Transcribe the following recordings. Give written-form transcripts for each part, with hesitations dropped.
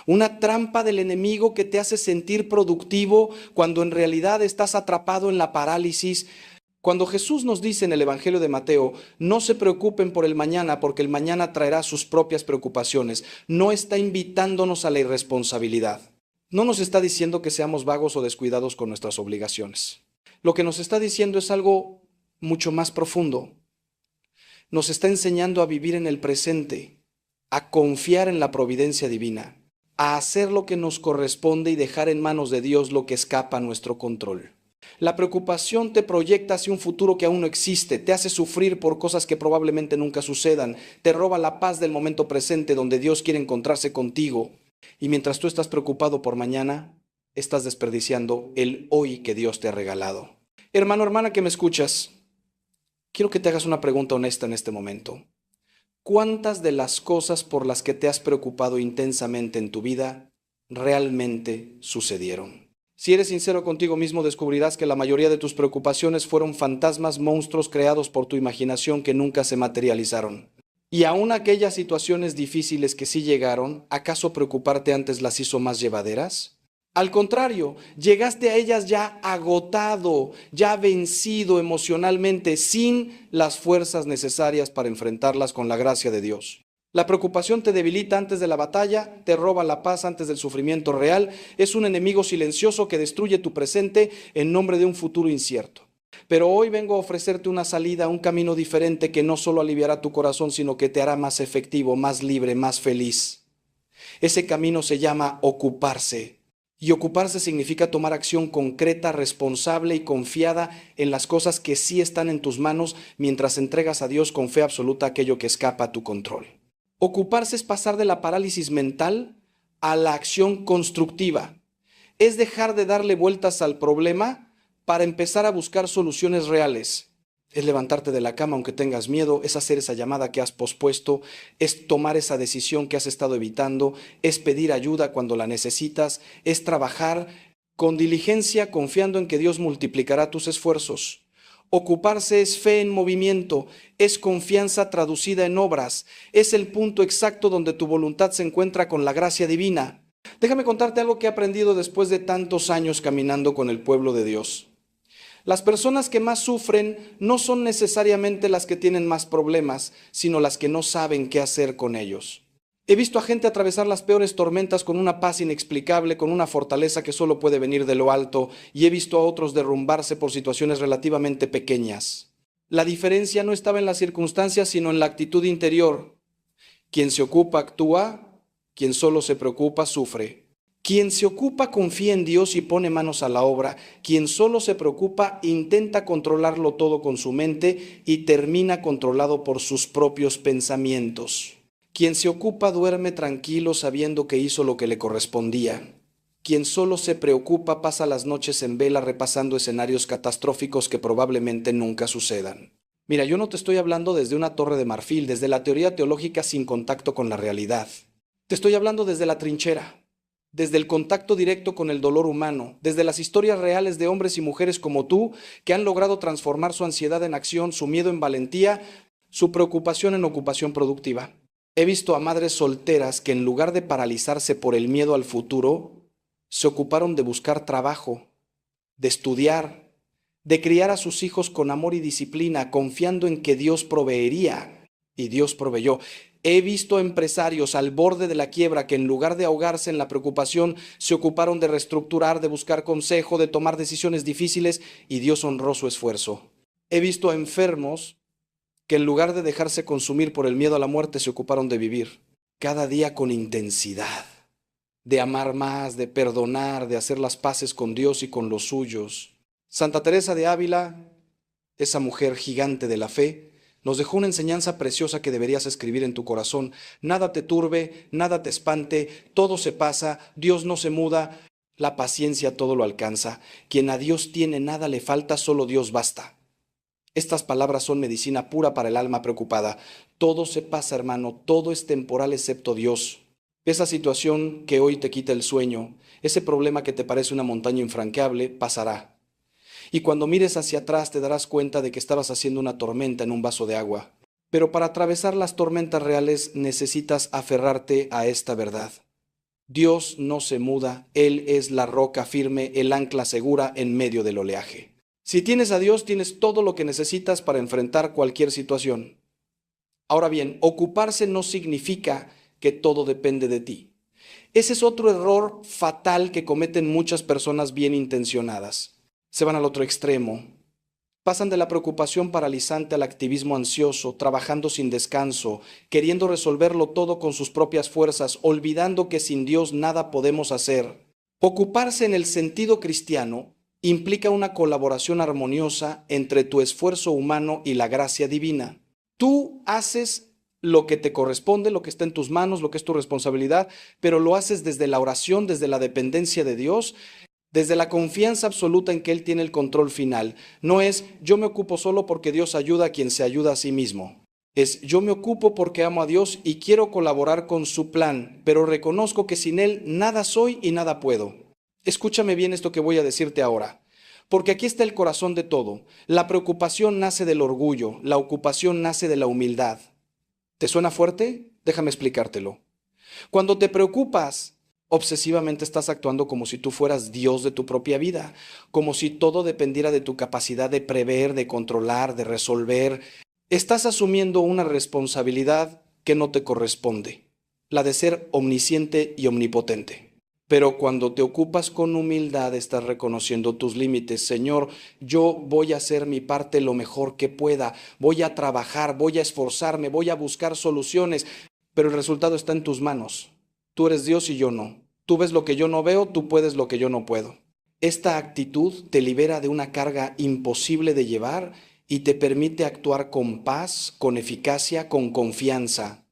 Una trampa del enemigo que te hace sentir productivo cuando en realidad estás atrapado en la parálisis. Cuando Jesús nos dice en el Evangelio de Mateo, no se preocupen por el mañana porque el mañana traerá sus propias preocupaciones, no está invitándonos a la irresponsabilidad. No nos está diciendo que seamos vagos o descuidados con nuestras obligaciones. Lo que nos está diciendo es algo mucho más profundo. Nos está enseñando a vivir en el presente, a confiar en la providencia divina, a hacer lo que nos corresponde y dejar en manos de Dios lo que escapa a nuestro control. La preocupación te proyecta hacia un futuro que aún no existe, te hace sufrir por cosas que probablemente nunca sucedan, te roba la paz del momento presente donde Dios quiere encontrarse contigo. Y mientras tú estás preocupado por mañana, estás desperdiciando el hoy que Dios te ha regalado. Hermano, hermana que me escuchas, quiero que te hagas una pregunta honesta en este momento. ¿Cuántas de las cosas por las que te has preocupado intensamente en tu vida realmente sucedieron? Si eres sincero contigo mismo, descubrirás que la mayoría de tus preocupaciones fueron fantasmas, monstruos creados por tu imaginación que nunca se materializaron. Y aún aquellas situaciones difíciles que sí llegaron, ¿acaso preocuparte antes las hizo más llevaderas? Al contrario, llegaste a ellas ya agotado, ya vencido emocionalmente, sin las fuerzas necesarias para enfrentarlas con la gracia de Dios. La preocupación te debilita antes de la batalla, te roba la paz antes del sufrimiento real, es un enemigo silencioso que destruye tu presente en nombre de un futuro incierto. Pero hoy vengo a ofrecerte una salida, un camino diferente que no solo aliviará tu corazón, sino que te hará más efectivo, más libre, más feliz. Ese camino se llama ocuparse. Y ocuparse significa tomar acción concreta, responsable y confiada en las cosas que sí están en tus manos mientras entregas a Dios con fe absoluta aquello que escapa a tu control. Ocuparse es pasar de la parálisis mental a la acción constructiva. Es dejar de darle vueltas al problema para empezar a buscar soluciones reales. Es levantarte de la cama aunque tengas miedo, es hacer esa llamada que has pospuesto, es tomar esa decisión que has estado evitando, es pedir ayuda cuando la necesitas, es trabajar con diligencia confiando en que Dios multiplicará tus esfuerzos. Ocuparse es fe en movimiento, es confianza traducida en obras, es el punto exacto donde tu voluntad se encuentra con la gracia divina. Déjame contarte algo que he aprendido después de tantos años caminando con el pueblo de Dios. Las personas que más sufren no son necesariamente las que tienen más problemas, sino las que no saben qué hacer con ellos. He visto a gente atravesar las peores tormentas con una paz inexplicable, con una fortaleza que solo puede venir de lo alto, y he visto a otros derrumbarse por situaciones relativamente pequeñas. La diferencia no estaba en las circunstancias, sino en la actitud interior. Quien se ocupa actúa, quien solo se preocupa sufre. Quien se ocupa confía en Dios y pone manos a la obra. Quien solo se preocupa intenta controlarlo todo con su mente y termina controlado por sus propios pensamientos. Quien se ocupa duerme tranquilo sabiendo que hizo lo que le correspondía. Quien solo se preocupa pasa las noches en vela repasando escenarios catastróficos que probablemente nunca sucedan. Mira, yo no te estoy hablando desde una torre de marfil, desde la teoría teológica sin contacto con la realidad. Te estoy hablando desde la trinchera, desde el contacto directo con el dolor humano, desde las historias reales de hombres y mujeres como tú que han logrado transformar su ansiedad en acción, su miedo en valentía, su preocupación en ocupación productiva. He visto a madres solteras que en lugar de paralizarse por el miedo al futuro, se ocuparon de buscar trabajo, de estudiar, de criar a sus hijos con amor y disciplina, confiando en que Dios proveería, y Dios proveyó. He visto empresarios al borde de la quiebra que en lugar de ahogarse en la preocupación, se ocuparon de reestructurar, de buscar consejo, de tomar decisiones difíciles, y Dios honró su esfuerzo. He visto a enfermos que en lugar de dejarse consumir por el miedo a la muerte, se ocuparon de vivir cada día con intensidad, de amar más, de perdonar, de hacer las paces con Dios y con los suyos. Santa Teresa de Ávila, esa mujer gigante de la fe, nos dejó una enseñanza preciosa que deberías escribir en tu corazón. Nada te turbe, nada te espante, todo se pasa, Dios no se muda, la paciencia todo lo alcanza. Quien a Dios tiene nada le falta, solo Dios basta. Estas palabras son medicina pura para el alma preocupada. Todo se pasa, hermano, todo es temporal excepto Dios. Esa situación que hoy te quita el sueño, ese problema que te parece una montaña infranqueable, pasará. Y cuando mires hacia atrás te darás cuenta de que estabas haciendo una tormenta en un vaso de agua. Pero para atravesar las tormentas reales necesitas aferrarte a esta verdad. Dios no se muda, Él es la roca firme, el ancla segura en medio del oleaje. Si tienes a Dios, tienes todo lo que necesitas para enfrentar cualquier situación. Ahora bien, ocuparse no significa que todo depende de ti. Ese es otro error fatal que cometen muchas personas bien intencionadas. Se van al otro extremo. Pasan de la preocupación paralizante al activismo ansioso, trabajando sin descanso, queriendo resolverlo todo con sus propias fuerzas, olvidando que sin Dios nada podemos hacer. Ocuparse en el sentido cristiano implica una colaboración armoniosa entre tu esfuerzo humano y la gracia divina. Tú haces lo que te corresponde, lo que está en tus manos, lo que es tu responsabilidad, pero lo haces desde la oración, desde la dependencia de Dios, desde la confianza absoluta en que Él tiene el control final. No es yo me ocupo solo porque Dios ayuda a quien se ayuda a sí mismo. Es yo me ocupo porque amo a Dios y quiero colaborar con su plan, pero reconozco que sin Él nada soy y nada puedo. Escúchame bien esto que voy a decirte ahora, porque aquí está el corazón de todo. La preocupación nace del orgullo, la ocupación nace de la humildad. ¿Te suena fuerte? Déjame explicártelo. Cuando te preocupas, obsesivamente estás actuando como si tú fueras Dios de tu propia vida, como si todo dependiera de tu capacidad de prever, de controlar, de resolver. Estás asumiendo una responsabilidad que no te corresponde, la de ser omnisciente y omnipotente. Pero cuando te ocupas con humildad, estás reconociendo tus límites. Señor, yo voy a hacer mi parte lo mejor que pueda, voy a trabajar, voy a esforzarme, voy a buscar soluciones, pero el resultado está en tus manos. Tú eres Dios y yo no. Tú ves lo que yo no veo, tú puedes lo que yo no puedo. Esta actitud te libera de una carga imposible de llevar y te permite actuar con paz, con eficacia, con confianza.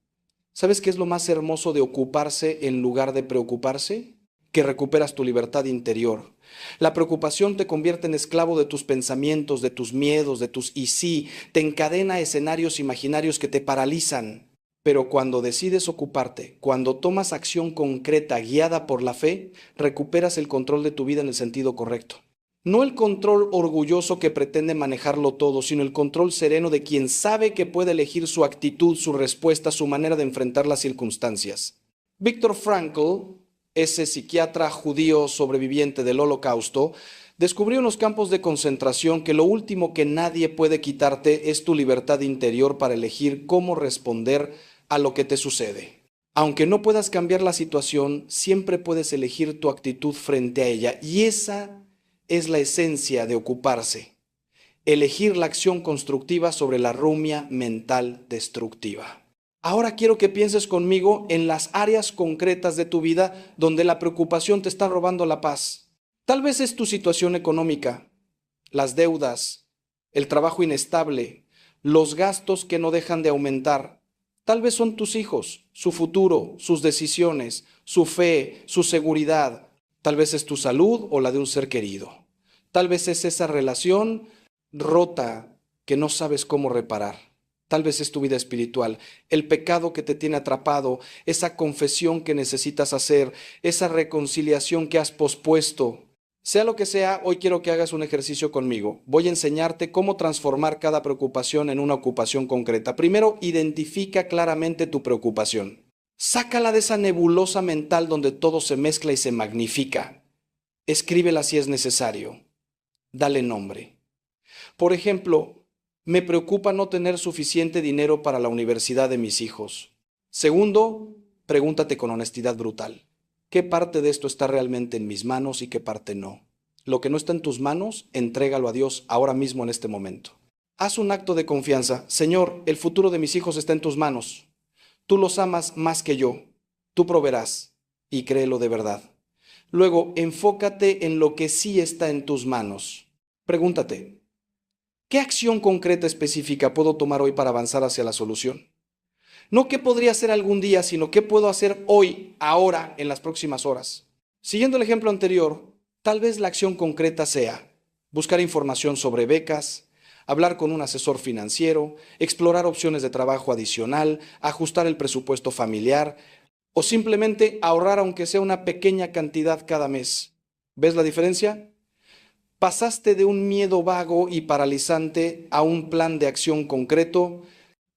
¿Sabes qué es lo más hermoso de ocuparse en lugar de preocuparse? Que recuperas tu libertad interior. La preocupación te convierte en esclavo de tus pensamientos, de tus miedos, de tus y sí, te encadena a escenarios imaginarios que te paralizan. Pero cuando decides ocuparte, cuando tomas acción concreta guiada por la fe, recuperas el control de tu vida en el sentido correcto. No el control orgulloso que pretende manejarlo todo, sino el control sereno de quien sabe que puede elegir su actitud, su respuesta, su manera de enfrentar las circunstancias. Viktor Frankl, ese psiquiatra judío sobreviviente del Holocausto, descubrió en los campos de concentración que lo último que nadie puede quitarte es tu libertad interior para elegir cómo responder a lo que te sucede. Aunque no puedas cambiar la situación, siempre puedes elegir tu actitud frente a ella. Y esa es la esencia de ocuparse. Elegir la acción constructiva sobre la rumia mental destructiva. Ahora quiero que pienses conmigo en las áreas concretas de tu vida donde la preocupación te está robando la paz. Tal vez es tu situación económica, las deudas, el trabajo inestable, los gastos que no dejan de aumentar. Tal vez son tus hijos, su futuro, sus decisiones, su fe, su seguridad. Tal vez es tu salud o la de un ser querido. Tal vez es esa relación rota que no sabes cómo reparar. Tal vez es tu vida espiritual, el pecado que te tiene atrapado, esa confesión que necesitas hacer, esa reconciliación que has pospuesto. Sea lo que sea, hoy quiero que hagas un ejercicio conmigo. Voy a enseñarte cómo transformar cada preocupación en una ocupación concreta. Primero, identifica claramente tu preocupación. Sácala de esa nebulosa mental donde todo se mezcla y se magnifica. Escríbela si es necesario. Dale nombre. Por ejemplo, me preocupa no tener suficiente dinero para la universidad de mis hijos. Segundo, pregúntate con honestidad brutal. ¿Qué parte de esto está realmente en mis manos y qué parte no? Lo que no está en tus manos, entrégalo a Dios ahora mismo en este momento. Haz un acto de confianza. Señor, el futuro de mis hijos está en tus manos. Tú los amas más que yo. Tú proveerás y créelo de verdad. Luego, enfócate en lo que sí está en tus manos. Pregúntate, ¿qué acción concreta específica puedo tomar hoy para avanzar hacia la solución? No qué podría hacer algún día, sino qué puedo hacer hoy, ahora, en las próximas horas. Siguiendo el ejemplo anterior, tal vez la acción concreta sea buscar información sobre becas, hablar con un asesor financiero, explorar opciones de trabajo adicional, ajustar el presupuesto familiar o simplemente ahorrar aunque sea una pequeña cantidad cada mes. ¿Ves la diferencia? Pasaste de un miedo vago y paralizante a un plan de acción concreto.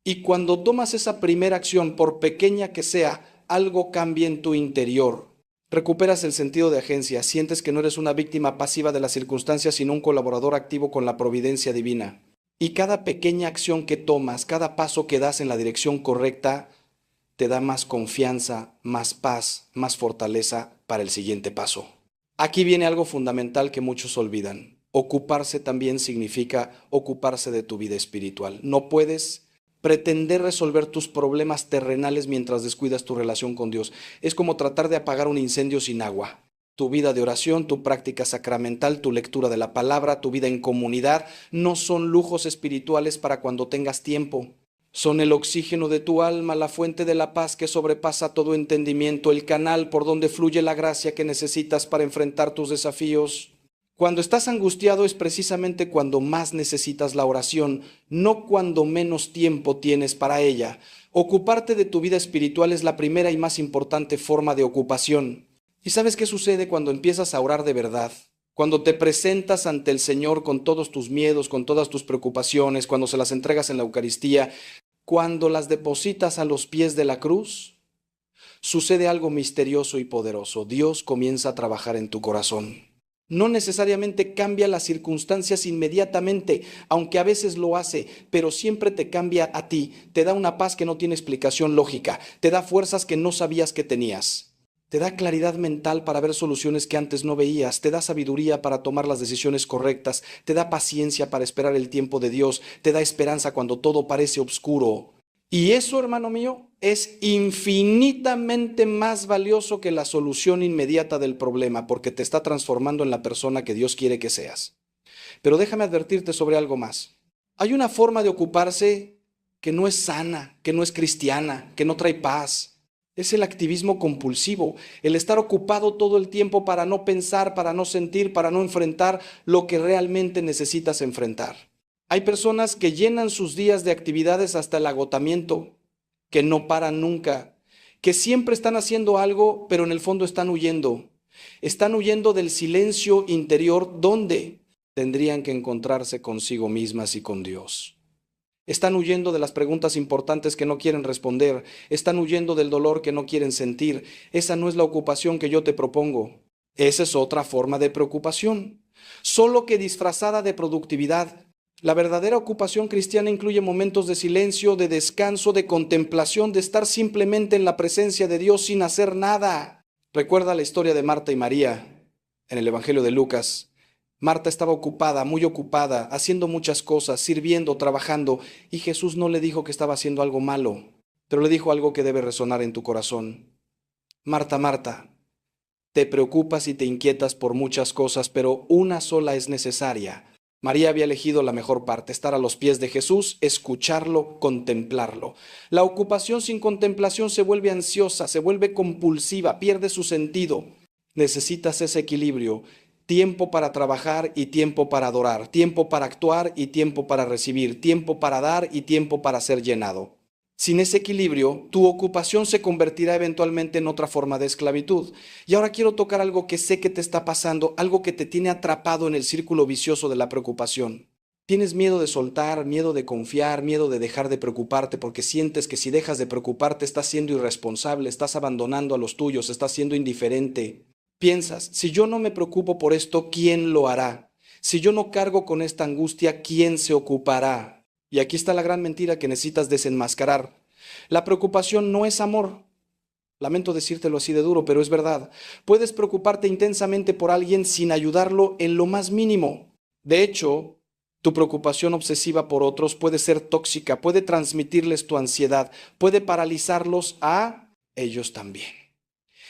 Y cuando tomas esa primera acción, por pequeña que sea, algo cambia en tu interior. Recuperas el sentido de agencia, sientes que no eres una víctima pasiva de las circunstancias, sino un colaborador activo con la providencia divina. Y cada pequeña acción que tomas, cada paso que das en la dirección correcta, te da más confianza, más paz, más fortaleza para el siguiente paso. Aquí viene algo fundamental que muchos olvidan. Ocuparse también significa ocuparse de tu vida espiritual. No puedes pretender resolver tus problemas terrenales mientras descuidas tu relación con Dios. Es como tratar de apagar un incendio sin agua. Tu vida de oración, tu práctica sacramental, tu lectura de la palabra, tu vida en comunidad, no son lujos espirituales para cuando tengas tiempo. Son el oxígeno de tu alma, la fuente de la paz que sobrepasa todo entendimiento, el canal por donde fluye la gracia que necesitas para enfrentar tus desafíos. Cuando estás angustiado es precisamente cuando más necesitas la oración, no cuando menos tiempo tienes para ella. Ocuparte de tu vida espiritual es la primera y más importante forma de ocupación. ¿Y sabes qué sucede cuando empiezas a orar de verdad? Cuando te presentas ante el Señor con todos tus miedos, con todas tus preocupaciones, cuando se las entregas en la Eucaristía, cuando las depositas a los pies de la cruz, sucede algo misterioso y poderoso. Dios comienza a trabajar en tu corazón. No necesariamente cambia las circunstancias inmediatamente, aunque a veces lo hace, pero siempre te cambia a ti. Te da una paz que no tiene explicación lógica, te da fuerzas que no sabías que tenías. Te da claridad mental para ver soluciones que antes no veías, te da sabiduría para tomar las decisiones correctas, te da paciencia para esperar el tiempo de Dios, te da esperanza cuando todo parece oscuro. Y eso, hermano mío, es infinitamente más valioso que la solución inmediata del problema, porque te está transformando en la persona que Dios quiere que seas. Pero déjame advertirte sobre algo más. Hay una forma de ocuparse que no es sana, que no es cristiana, que no trae paz. Es el activismo compulsivo, el estar ocupado todo el tiempo para no pensar, para no sentir, para no enfrentar lo que realmente necesitas enfrentar. Hay personas que llenan sus días de actividades hasta el agotamiento, que no paran nunca, que siempre están haciendo algo, pero en el fondo están huyendo. Están huyendo del silencio interior donde tendrían que encontrarse consigo mismas y con Dios. Están huyendo de las preguntas importantes que no quieren responder. Están huyendo del dolor que no quieren sentir. Esa no es la ocupación que yo te propongo. Esa es otra forma de preocupación, solo que disfrazada de productividad. La verdadera ocupación cristiana incluye momentos de silencio, de descanso, de contemplación, de estar simplemente en la presencia de Dios sin hacer nada. Recuerda la historia de Marta y María en el Evangelio de Lucas. Marta estaba ocupada, muy ocupada, haciendo muchas cosas, sirviendo, trabajando, y Jesús no le dijo que estaba haciendo algo malo, pero le dijo algo que debe resonar en tu corazón. Marta, Marta, te preocupas y te inquietas por muchas cosas, pero una sola es necesaria. María había elegido la mejor parte, estar a los pies de Jesús, escucharlo, contemplarlo. La ocupación sin contemplación se vuelve ansiosa, se vuelve compulsiva, pierde su sentido. Necesitas ese equilibrio. Tiempo para trabajar y tiempo para adorar, tiempo para actuar y tiempo para recibir, tiempo para dar y tiempo para ser llenado. Sin ese equilibrio, tu ocupación se convertirá eventualmente en otra forma de esclavitud. Y ahora quiero tocar algo que sé que te está pasando, algo que te tiene atrapado en el círculo vicioso de la preocupación. Tienes miedo de soltar, miedo de confiar, miedo de dejar de preocuparte porque sientes que si dejas de preocuparte estás siendo irresponsable, estás abandonando a los tuyos, estás siendo indiferente. Piensas, si yo no me preocupo por esto, ¿quién lo hará? Si yo no cargo con esta angustia, ¿quién se ocupará? Y aquí está la gran mentira que necesitas desenmascarar. La preocupación no es amor. Lamento decírtelo así de duro, pero es verdad. Puedes preocuparte intensamente por alguien sin ayudarlo en lo más mínimo. De hecho, tu preocupación obsesiva por otros puede ser tóxica, puede transmitirles tu ansiedad, puede paralizarlos a ellos también.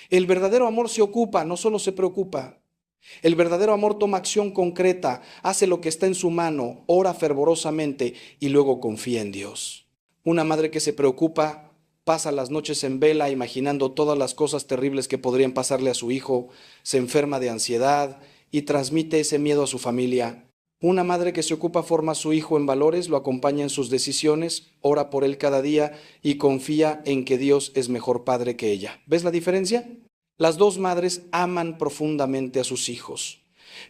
El verdadero amor se ocupa, no solo se preocupa. El verdadero amor toma acción concreta, hace lo que está en su mano, ora fervorosamente y luego confía en Dios. Una madre que se preocupa pasa las noches en vela imaginando todas las cosas terribles que podrían pasarle a su hijo, se enferma de ansiedad y transmite ese miedo a su familia. Una madre que se ocupa forma a su hijo en valores, lo acompaña en sus decisiones, ora por él cada día y confía en que Dios es mejor padre que ella. ¿Ves la diferencia? Las dos madres aman profundamente a sus hijos,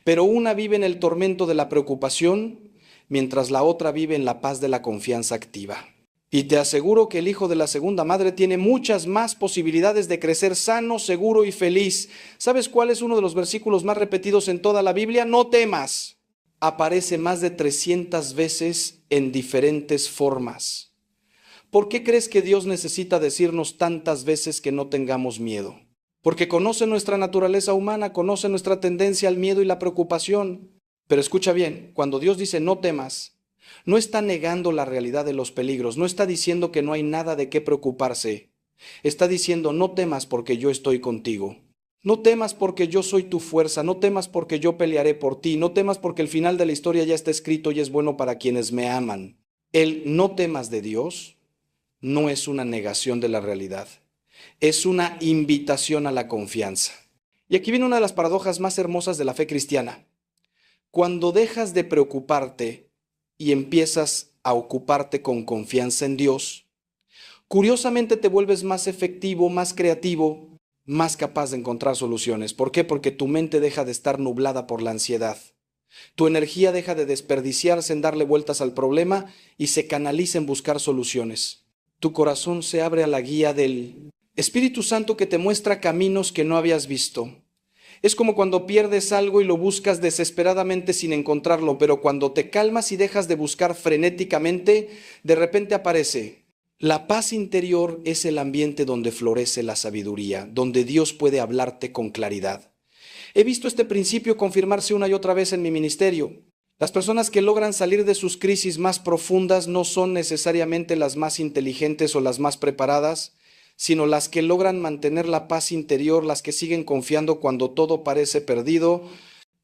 pero una vive en el tormento de la preocupación, mientras la otra vive en la paz de la confianza activa. Y te aseguro que el hijo de la segunda madre tiene muchas más posibilidades de crecer sano, seguro y feliz. ¿Sabes cuál es uno de los versículos más repetidos en toda la Biblia? No temas. Aparece más de 300 veces en diferentes formas. ¿Por qué crees que Dios necesita decirnos tantas veces que no tengamos miedo? Porque conoce nuestra naturaleza humana, conoce nuestra tendencia al miedo y la preocupación. Pero escucha bien, cuando Dios dice no temas, no está negando la realidad de los peligros, no está diciendo que no hay nada de qué preocuparse. Está diciendo no temas porque yo estoy contigo. No temas porque yo soy tu fuerza, no temas porque yo pelearé por ti, no temas porque el final de la historia ya está escrito y es bueno para quienes me aman. El no temas de Dios no es una negación de la realidad, es una invitación a la confianza. Y aquí viene una de las paradojas más hermosas de la fe cristiana. Cuando dejas de preocuparte y empiezas a ocuparte con confianza en Dios, curiosamente te vuelves más efectivo, más creativo, más capaz de encontrar soluciones. ¿Por qué? Porque tu mente deja de estar nublada por la ansiedad. Tu energía deja de desperdiciarse en darle vueltas al problema y se canaliza en buscar soluciones. Tu corazón se abre a la guía del Espíritu Santo que te muestra caminos que no habías visto. Es como cuando pierdes algo y lo buscas desesperadamente sin encontrarlo, pero cuando te calmas y dejas de buscar frenéticamente, de repente aparece. La paz interior es el ambiente donde florece la sabiduría, donde Dios puede hablarte con claridad. He visto este principio confirmarse una y otra vez en mi ministerio. Las personas que logran salir de sus crisis más profundas no son necesariamente las más inteligentes o las más preparadas, sino las que logran mantener la paz interior, las que siguen confiando cuando todo parece perdido,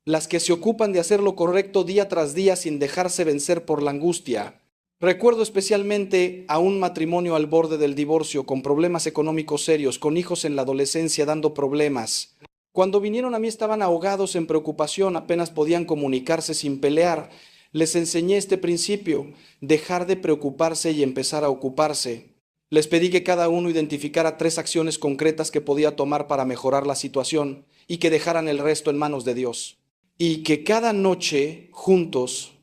las que se ocupan de hacer lo correcto día tras día sin dejarse vencer por la angustia. Recuerdo especialmente a un matrimonio al borde del divorcio, con problemas económicos serios, con hijos en la adolescencia dando problemas. Cuando vinieron a mí estaban ahogados en preocupación, apenas podían comunicarse sin pelear. Les enseñé este principio, dejar de preocuparse y empezar a ocuparse. Les pedí que cada uno identificara 3 acciones concretas que podía tomar para mejorar la situación y que dejaran el resto en manos de Dios. Y que cada noche, juntos,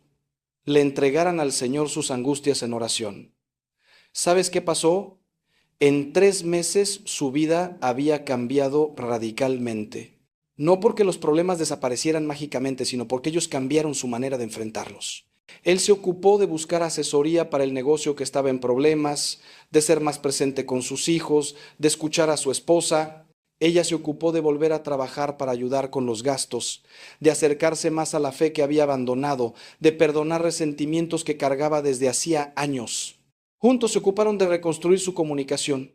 le entregaran al Señor sus angustias en oración. ¿Sabes qué pasó? En 3 meses su vida había cambiado radicalmente. No porque los problemas desaparecieran mágicamente, sino porque ellos cambiaron su manera de enfrentarlos. Él se ocupó de buscar asesoría para el negocio que estaba en problemas, de ser más presente con sus hijos, de escuchar a su esposa. Ella se ocupó de volver a trabajar para ayudar con los gastos, de acercarse más a la fe que había abandonado, de perdonar resentimientos que cargaba desde hacía años. Juntos se ocuparon de reconstruir su comunicación,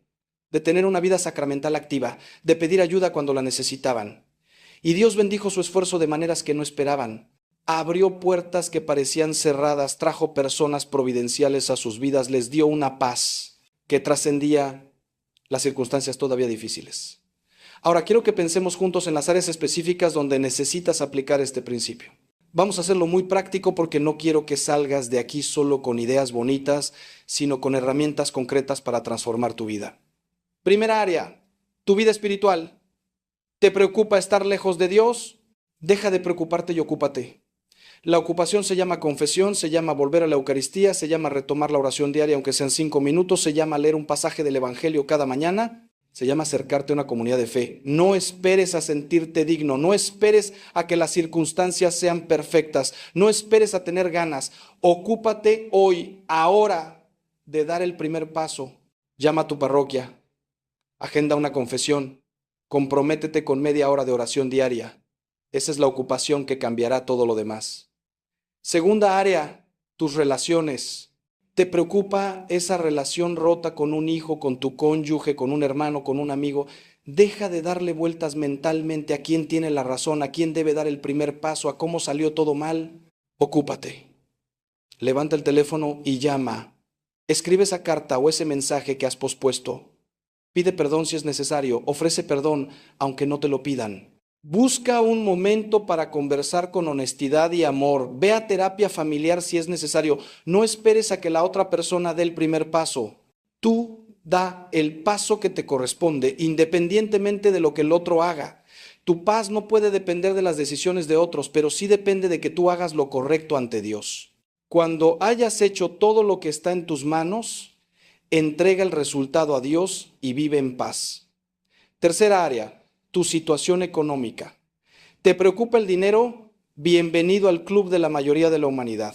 de tener una vida sacramental activa, de pedir ayuda cuando la necesitaban. Y Dios bendijo su esfuerzo de maneras que no esperaban. Abrió puertas que parecían cerradas, trajo personas providenciales a sus vidas, les dio una paz que trascendía las circunstancias todavía difíciles. Ahora quiero que pensemos juntos en las áreas específicas donde necesitas aplicar este principio. Vamos a hacerlo muy práctico porque no quiero que salgas de aquí solo con ideas bonitas, sino con herramientas concretas para transformar tu vida. Primera área, tu vida espiritual. ¿Te preocupa estar lejos de Dios? Deja de preocuparte y ocúpate. La ocupación se llama confesión, se llama volver a la Eucaristía, se llama retomar la oración diaria aunque sean 5 minutos, se llama leer un pasaje del Evangelio cada mañana, se llama acercarte a una comunidad de fe. No esperes a sentirte digno, no esperes a que las circunstancias sean perfectas, no esperes a tener ganas. Ocúpate hoy, ahora, de dar el primer paso. Llama a tu parroquia, agenda una confesión, comprométete con media hora de oración diaria. Esa es la ocupación que cambiará todo lo demás. Segunda área, tus relaciones. ¿Te preocupa esa relación rota con un hijo, con tu cónyuge, con un hermano, con un amigo? Deja de darle vueltas mentalmente a quién tiene la razón, a quién debe dar el primer paso, a cómo salió todo mal. Ocúpate. Levanta el teléfono y llama. Escribe esa carta o ese mensaje que has pospuesto. Pide perdón si es necesario. Ofrece perdón aunque no te lo pidan. Busca un momento para conversar con honestidad y amor. Ve a terapia familiar si es necesario. No esperes a que la otra persona dé el primer paso. Tú da el paso que te corresponde, independientemente de lo que el otro haga. Tu paz no puede depender de las decisiones de otros, pero sí depende de que tú hagas lo correcto ante Dios. Cuando hayas hecho todo lo que está en tus manos, Entrega el resultado a Dios y vive en paz. Tercera área, tu situación económica. ¿Te preocupa el dinero? Bienvenido al club de la mayoría de la humanidad.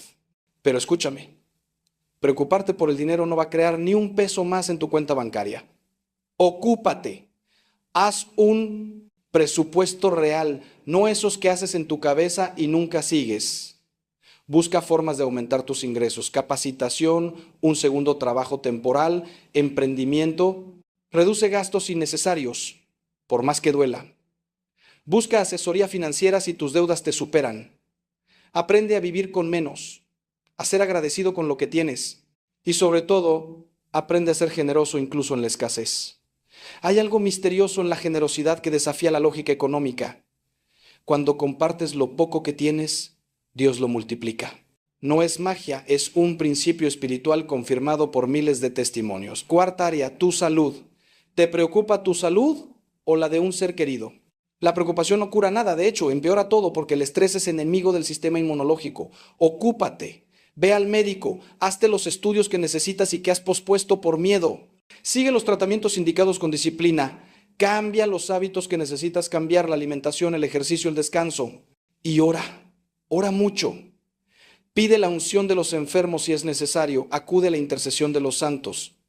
Pero escúchame, preocuparte por el dinero no va a crear ni un peso más en tu cuenta bancaria. Ocúpate. Haz un presupuesto real, no esos que haces en tu cabeza y nunca sigues. Busca formas de aumentar tus ingresos, capacitación, un segundo trabajo temporal, emprendimiento. Reduce gastos innecesarios, por más que duela. Busca asesoría financiera si tus deudas te superan. Aprende a vivir con menos, a ser agradecido con lo que tienes y sobre todo, aprende a ser generoso incluso en la escasez. Hay algo misterioso en la generosidad que desafía la lógica económica. Cuando compartes lo poco que tienes, Dios lo multiplica. No es magia, es un principio espiritual confirmado por miles de testimonios. Cuarta área, tu salud. ¿Te preocupa tu salud o la de un ser querido? La preocupación no cura nada, de hecho, empeora todo porque el estrés es enemigo del sistema inmunológico. Ocúpate, ve al médico, hazte los estudios que necesitas y que has pospuesto por miedo. Sigue los tratamientos indicados con disciplina. Cambia los hábitos que necesitas cambiar, la alimentación, el ejercicio, el descanso. Y ora mucho. Pide la unción de los enfermos si es necesario, acude a la intercesión de los santos.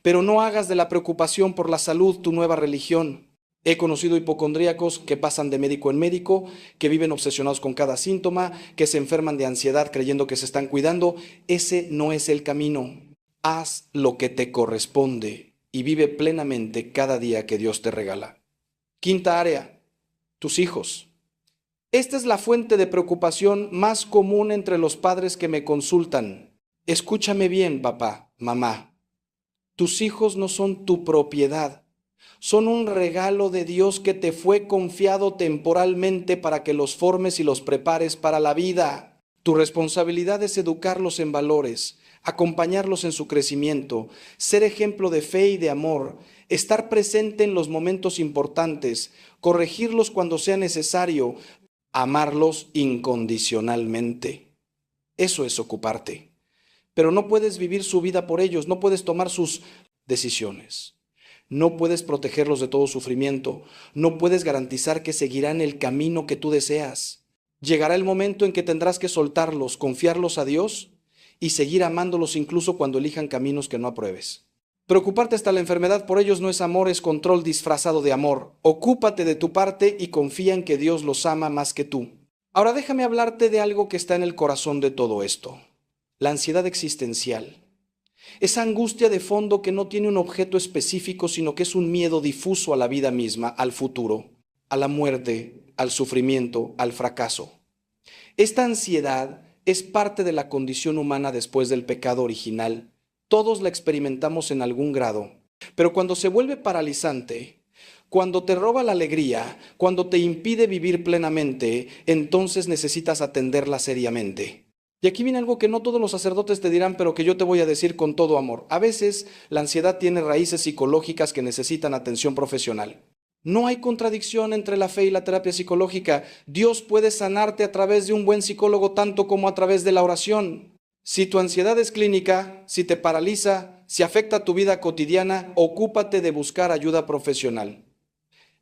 Pero no hagas de la preocupación por la salud tu nueva religión. He conocido hipocondríacos que pasan de médico en médico, que viven obsesionados con cada síntoma, que se enferman de ansiedad creyendo que se están cuidando. Ese no es el camino. Haz lo que te corresponde y vive plenamente cada día que Dios te regala. Quinta área, tus hijos. Esta es la fuente de preocupación más común entre los padres que me consultan. Escúchame bien, papá, mamá. Tus hijos no son tu propiedad. Son un regalo de Dios que te fue confiado temporalmente para que los formes y los prepares para la vida. Tu responsabilidad es educarlos en valores, acompañarlos en su crecimiento, ser ejemplo de fe y de amor, estar presente en los momentos importantes, corregirlos cuando sea necesario, amarlos incondicionalmente. Eso es ocuparte. Pero no puedes vivir su vida por ellos, no puedes tomar sus decisiones. No puedes protegerlos de todo sufrimiento, no puedes garantizar que seguirán el camino que tú deseas. Llegará el momento en que tendrás que soltarlos, confiarlos a Dios y seguir amándolos incluso cuando elijan caminos que no apruebes. Preocuparte hasta la enfermedad por ellos no es amor, es control disfrazado de amor. Ocúpate de tu parte y confía en que Dios los ama más que tú. Ahora déjame hablarte de algo que está en el corazón de todo esto: la ansiedad existencial. Esa angustia de fondo que no tiene un objeto específico, sino que es un miedo difuso a la vida misma, al futuro, a la muerte, al sufrimiento, al fracaso. Esta ansiedad es parte de la condición humana después del pecado original. Todos la experimentamos en algún grado, pero cuando se vuelve paralizante, cuando te roba la alegría, cuando te impide vivir plenamente, entonces necesitas atenderla seriamente. Y aquí viene algo que no todos los sacerdotes te dirán, pero que yo te voy a decir con todo amor. A veces la ansiedad tiene raíces psicológicas que necesitan atención profesional. No hay contradicción entre la fe y la terapia psicológica. Dios puede sanarte a través de un buen psicólogo tanto como a través de la oración. Si tu ansiedad es clínica, si te paraliza, si afecta tu vida cotidiana, ocúpate de buscar ayuda profesional.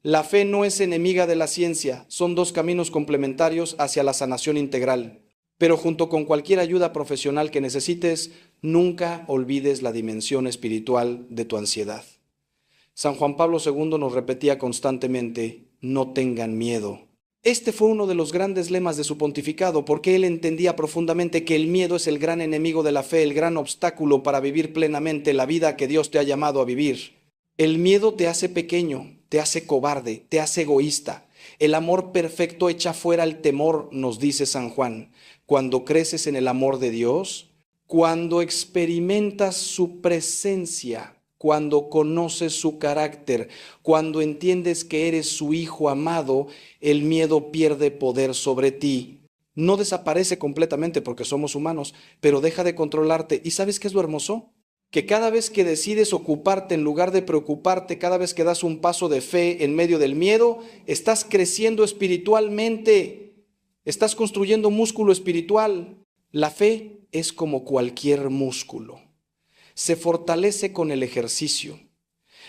La fe no es enemiga de la ciencia, son dos caminos complementarios hacia la sanación integral. Pero junto con cualquier ayuda profesional que necesites, nunca olvides la dimensión espiritual de tu ansiedad. San Juan Pablo II nos repetía constantemente: no tengan miedo. Este fue uno de los grandes lemas de su pontificado, porque él entendía profundamente que el miedo es el gran enemigo de la fe, el gran obstáculo para vivir plenamente la vida que Dios te ha llamado a vivir. El miedo te hace pequeño, te hace cobarde, te hace egoísta. El amor perfecto echa fuera el temor, nos dice San Juan. Cuando creces en el amor de Dios, cuando experimentas su presencia, cuando conoces su carácter, cuando entiendes que eres su hijo amado, el miedo pierde poder sobre ti. No desaparece completamente porque somos humanos, pero deja de controlarte. ¿Y sabes qué es lo hermoso? Que cada vez que decides ocuparte en lugar de preocuparte, cada vez que das un paso de fe en medio del miedo, estás creciendo espiritualmente. Estás construyendo músculo espiritual. La fe es como cualquier músculo. se fortalece con el ejercicio.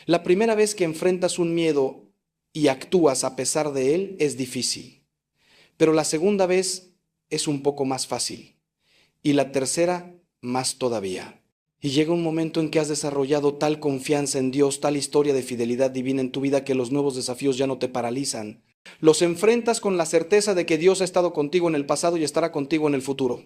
La primera vez que enfrentas un miedo y actúas a pesar de él es difícil, pero la segunda vez es un poco más fácil y la tercera más todavía. Y llega un momento en que has desarrollado tal confianza en Dios, tal historia de fidelidad divina en tu vida que los nuevos desafíos ya no te paralizan. Los enfrentas con la certeza de que Dios ha estado contigo en el pasado y estará contigo en el futuro.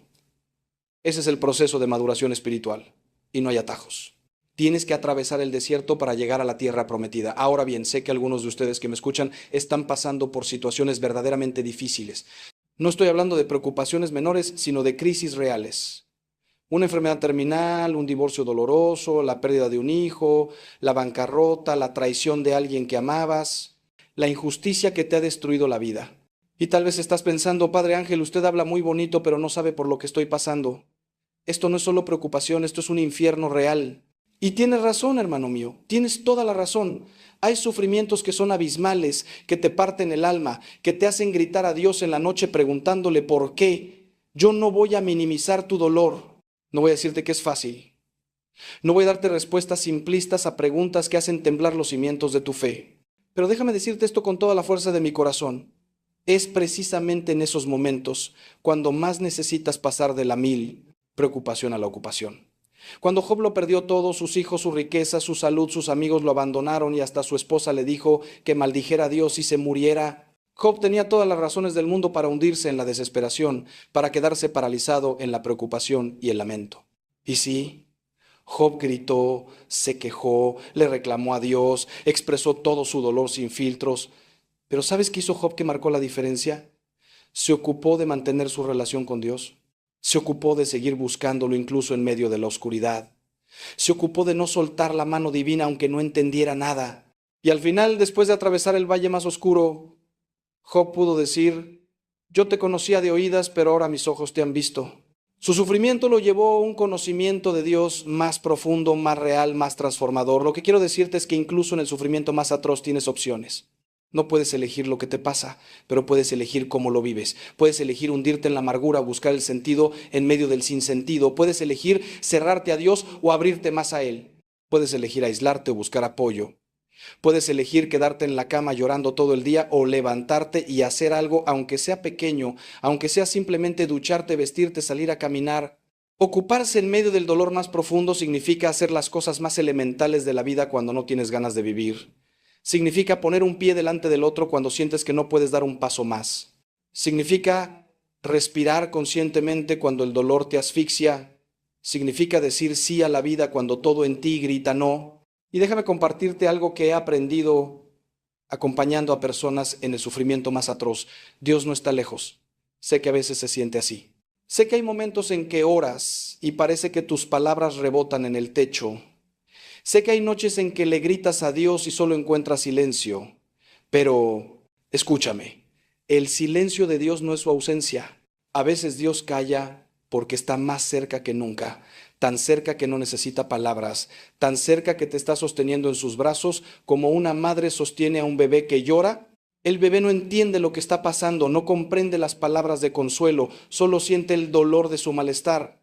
Ese es el proceso de maduración espiritual y no hay atajos. Tienes que atravesar el desierto para llegar a la tierra prometida. Ahora bien, sé que algunos de ustedes que me escuchan están pasando por situaciones verdaderamente difíciles. No estoy hablando de preocupaciones menores, sino de crisis reales. Una enfermedad terminal, un divorcio doloroso, la pérdida de un hijo, la bancarrota, la traición de alguien que amabas, la injusticia que te ha destruido la vida. Y tal vez estás pensando, Padre Ángel, usted habla muy bonito, pero no sabe por lo que estoy pasando. Esto no es solo preocupación, esto es un infierno real. Y tienes razón, hermano mío, tienes toda la razón. Hay sufrimientos que son abismales, que te parten el alma, que te hacen gritar a Dios en la noche preguntándole por qué. Yo no voy a minimizar tu dolor. No voy a decirte que es fácil. No voy a darte respuestas simplistas a preguntas que hacen temblar los cimientos de tu fe. Pero déjame decirte esto con toda la fuerza de mi corazón. Es precisamente en esos momentos cuando más necesitas pasar de la preocupación a la ocupación. Cuando Job lo perdió todo, sus hijos, su riqueza, su salud, sus amigos lo abandonaron y hasta su esposa le dijo que maldijera a Dios y se muriera. Job tenía todas las razones del mundo para hundirse en la desesperación, para quedarse paralizado en la preocupación y el lamento. Y sí, Job gritó, se quejó, le reclamó a Dios, expresó todo su dolor sin filtros. Pero ¿sabes qué hizo Job que marcó la diferencia? Se ocupó de mantener su relación con Dios. Se ocupó de seguir buscándolo incluso en medio de la oscuridad. Se ocupó de no soltar la mano divina aunque no entendiera nada. Y al final, después de atravesar el valle más oscuro, Job pudo decir, yo te conocía de oídas, pero ahora mis ojos te han visto. Su sufrimiento lo llevó a un conocimiento de Dios más profundo, más real, más transformador. Lo que quiero decirte es que incluso en el sufrimiento más atroz tienes opciones. No puedes elegir lo que te pasa, pero puedes elegir cómo lo vives. Puedes elegir hundirte en la amargura, buscar el sentido en medio del sinsentido. Puedes elegir cerrarte a Dios o abrirte más a Él. Puedes elegir aislarte o buscar apoyo. Puedes elegir quedarte en la cama llorando todo el día o levantarte y hacer algo, aunque sea pequeño, aunque sea simplemente ducharte, vestirte, salir a caminar. Ocuparse en medio del dolor más profundo significa hacer las cosas más elementales de la vida cuando no tienes ganas de vivir. Significa poner un pie delante del otro cuando sientes que no puedes dar un paso más. Significa respirar conscientemente cuando el dolor te asfixia. Significa decir sí a la vida cuando todo en ti grita no. Y déjame compartirte algo que he aprendido acompañando a personas en el sufrimiento más atroz. Dios no está lejos. Sé que a veces se siente así. Sé que hay momentos en que oras y parece que tus palabras rebotan en el techo. Sé que hay noches en que le gritas a Dios y solo encuentras silencio, pero escúchame, el silencio de Dios no es su ausencia. A veces Dios calla porque está más cerca que nunca, tan cerca que no necesita palabras, tan cerca que te está sosteniendo en sus brazos como una madre sostiene a un bebé que llora. El bebé no entiende lo que está pasando, no comprende las palabras de consuelo, solo siente el dolor de su malestar,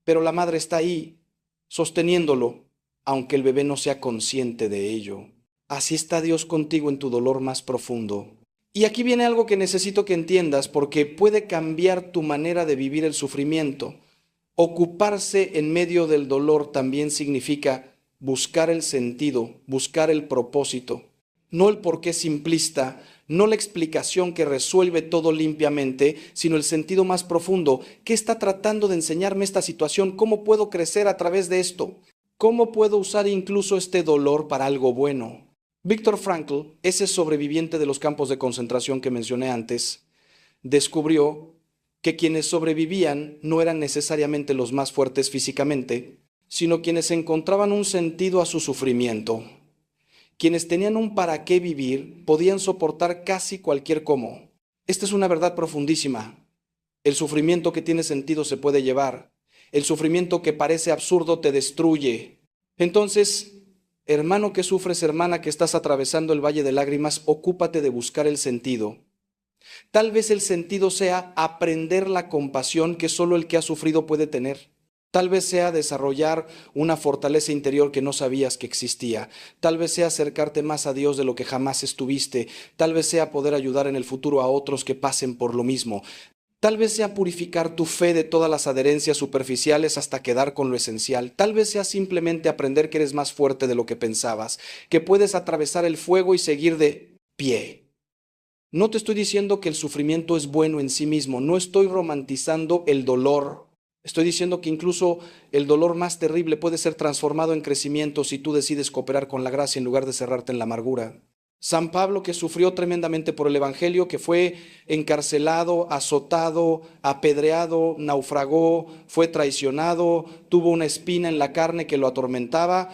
pero la madre está ahí, sosteniéndolo, aunque el bebé no sea consciente de ello. Así está Dios contigo en tu dolor más profundo. Y aquí viene algo que necesito que entiendas porque puede cambiar tu manera de vivir el sufrimiento. Ocuparse en medio del dolor también significa buscar el sentido, buscar el propósito. No el porqué simplista, no la explicación que resuelve todo limpiamente, sino el sentido más profundo. ¿Qué está tratando de enseñarme esta situación? ¿Cómo puedo crecer a través de esto? ¿Cómo puedo usar incluso este dolor para algo bueno? Viktor Frankl, ese sobreviviente de los campos de concentración que mencioné antes, descubrió que quienes sobrevivían no eran necesariamente los más fuertes físicamente, sino quienes encontraban un sentido a su sufrimiento. Quienes tenían un para qué vivir podían soportar casi cualquier cómo. Esta es una verdad profundísima. El sufrimiento que tiene sentido se puede llevar. El sufrimiento que parece absurdo te destruye. Entonces, hermano que sufres, hermana que estás atravesando el valle de lágrimas, ocúpate de buscar el sentido. Tal vez el sentido sea aprender la compasión que solo el que ha sufrido puede tener. Tal vez sea desarrollar una fortaleza interior que no sabías que existía. Tal vez sea acercarte más a Dios de lo que jamás estuviste. Tal vez sea poder ayudar en el futuro a otros que pasen por lo mismo. Tal vez sea purificar tu fe de todas las adherencias superficiales hasta quedar con lo esencial. Tal vez sea simplemente aprender que eres más fuerte de lo que pensabas, que puedes atravesar el fuego y seguir de pie. No te estoy diciendo que el sufrimiento es bueno en sí mismo, no estoy romantizando el dolor. Estoy diciendo que incluso el dolor más terrible puede ser transformado en crecimiento si tú decides cooperar con la gracia en lugar de cerrarte en la amargura. San Pablo, que sufrió tremendamente por el Evangelio, que fue encarcelado, azotado, apedreado, naufragó, fue traicionado, tuvo una espina en la carne que lo atormentaba,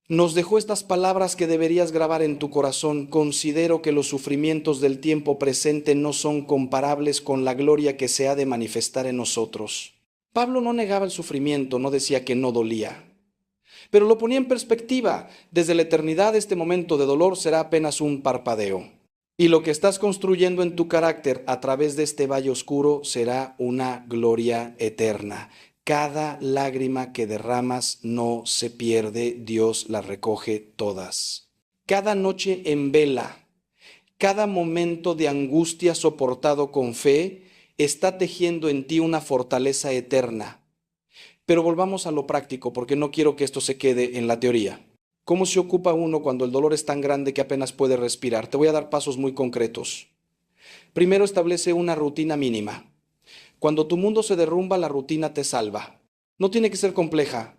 nos dejó estas palabras que deberías grabar en tu corazón. Considero que los sufrimientos del tiempo presente no son comparables con la gloria que se ha de manifestar en nosotros. Pablo no negaba el sufrimiento, no decía que no dolía, pero lo ponía en perspectiva. Desde la eternidad este momento de dolor será apenas un parpadeo. Y lo que estás construyendo en tu carácter a través de este valle oscuro será una gloria eterna. Cada lágrima que derramas no se pierde, Dios las recoge todas. Cada noche en vela, cada momento de angustia soportado con fe, está tejiendo en ti una fortaleza eterna. Pero volvamos a lo práctico, porque no quiero que esto se quede en la teoría. ¿Cómo se ocupa uno cuando el dolor es tan grande que apenas puede respirar? Te voy a dar pasos muy concretos. Primero, establece una rutina mínima. Cuando tu mundo se derrumba, la rutina te salva. No tiene que ser compleja.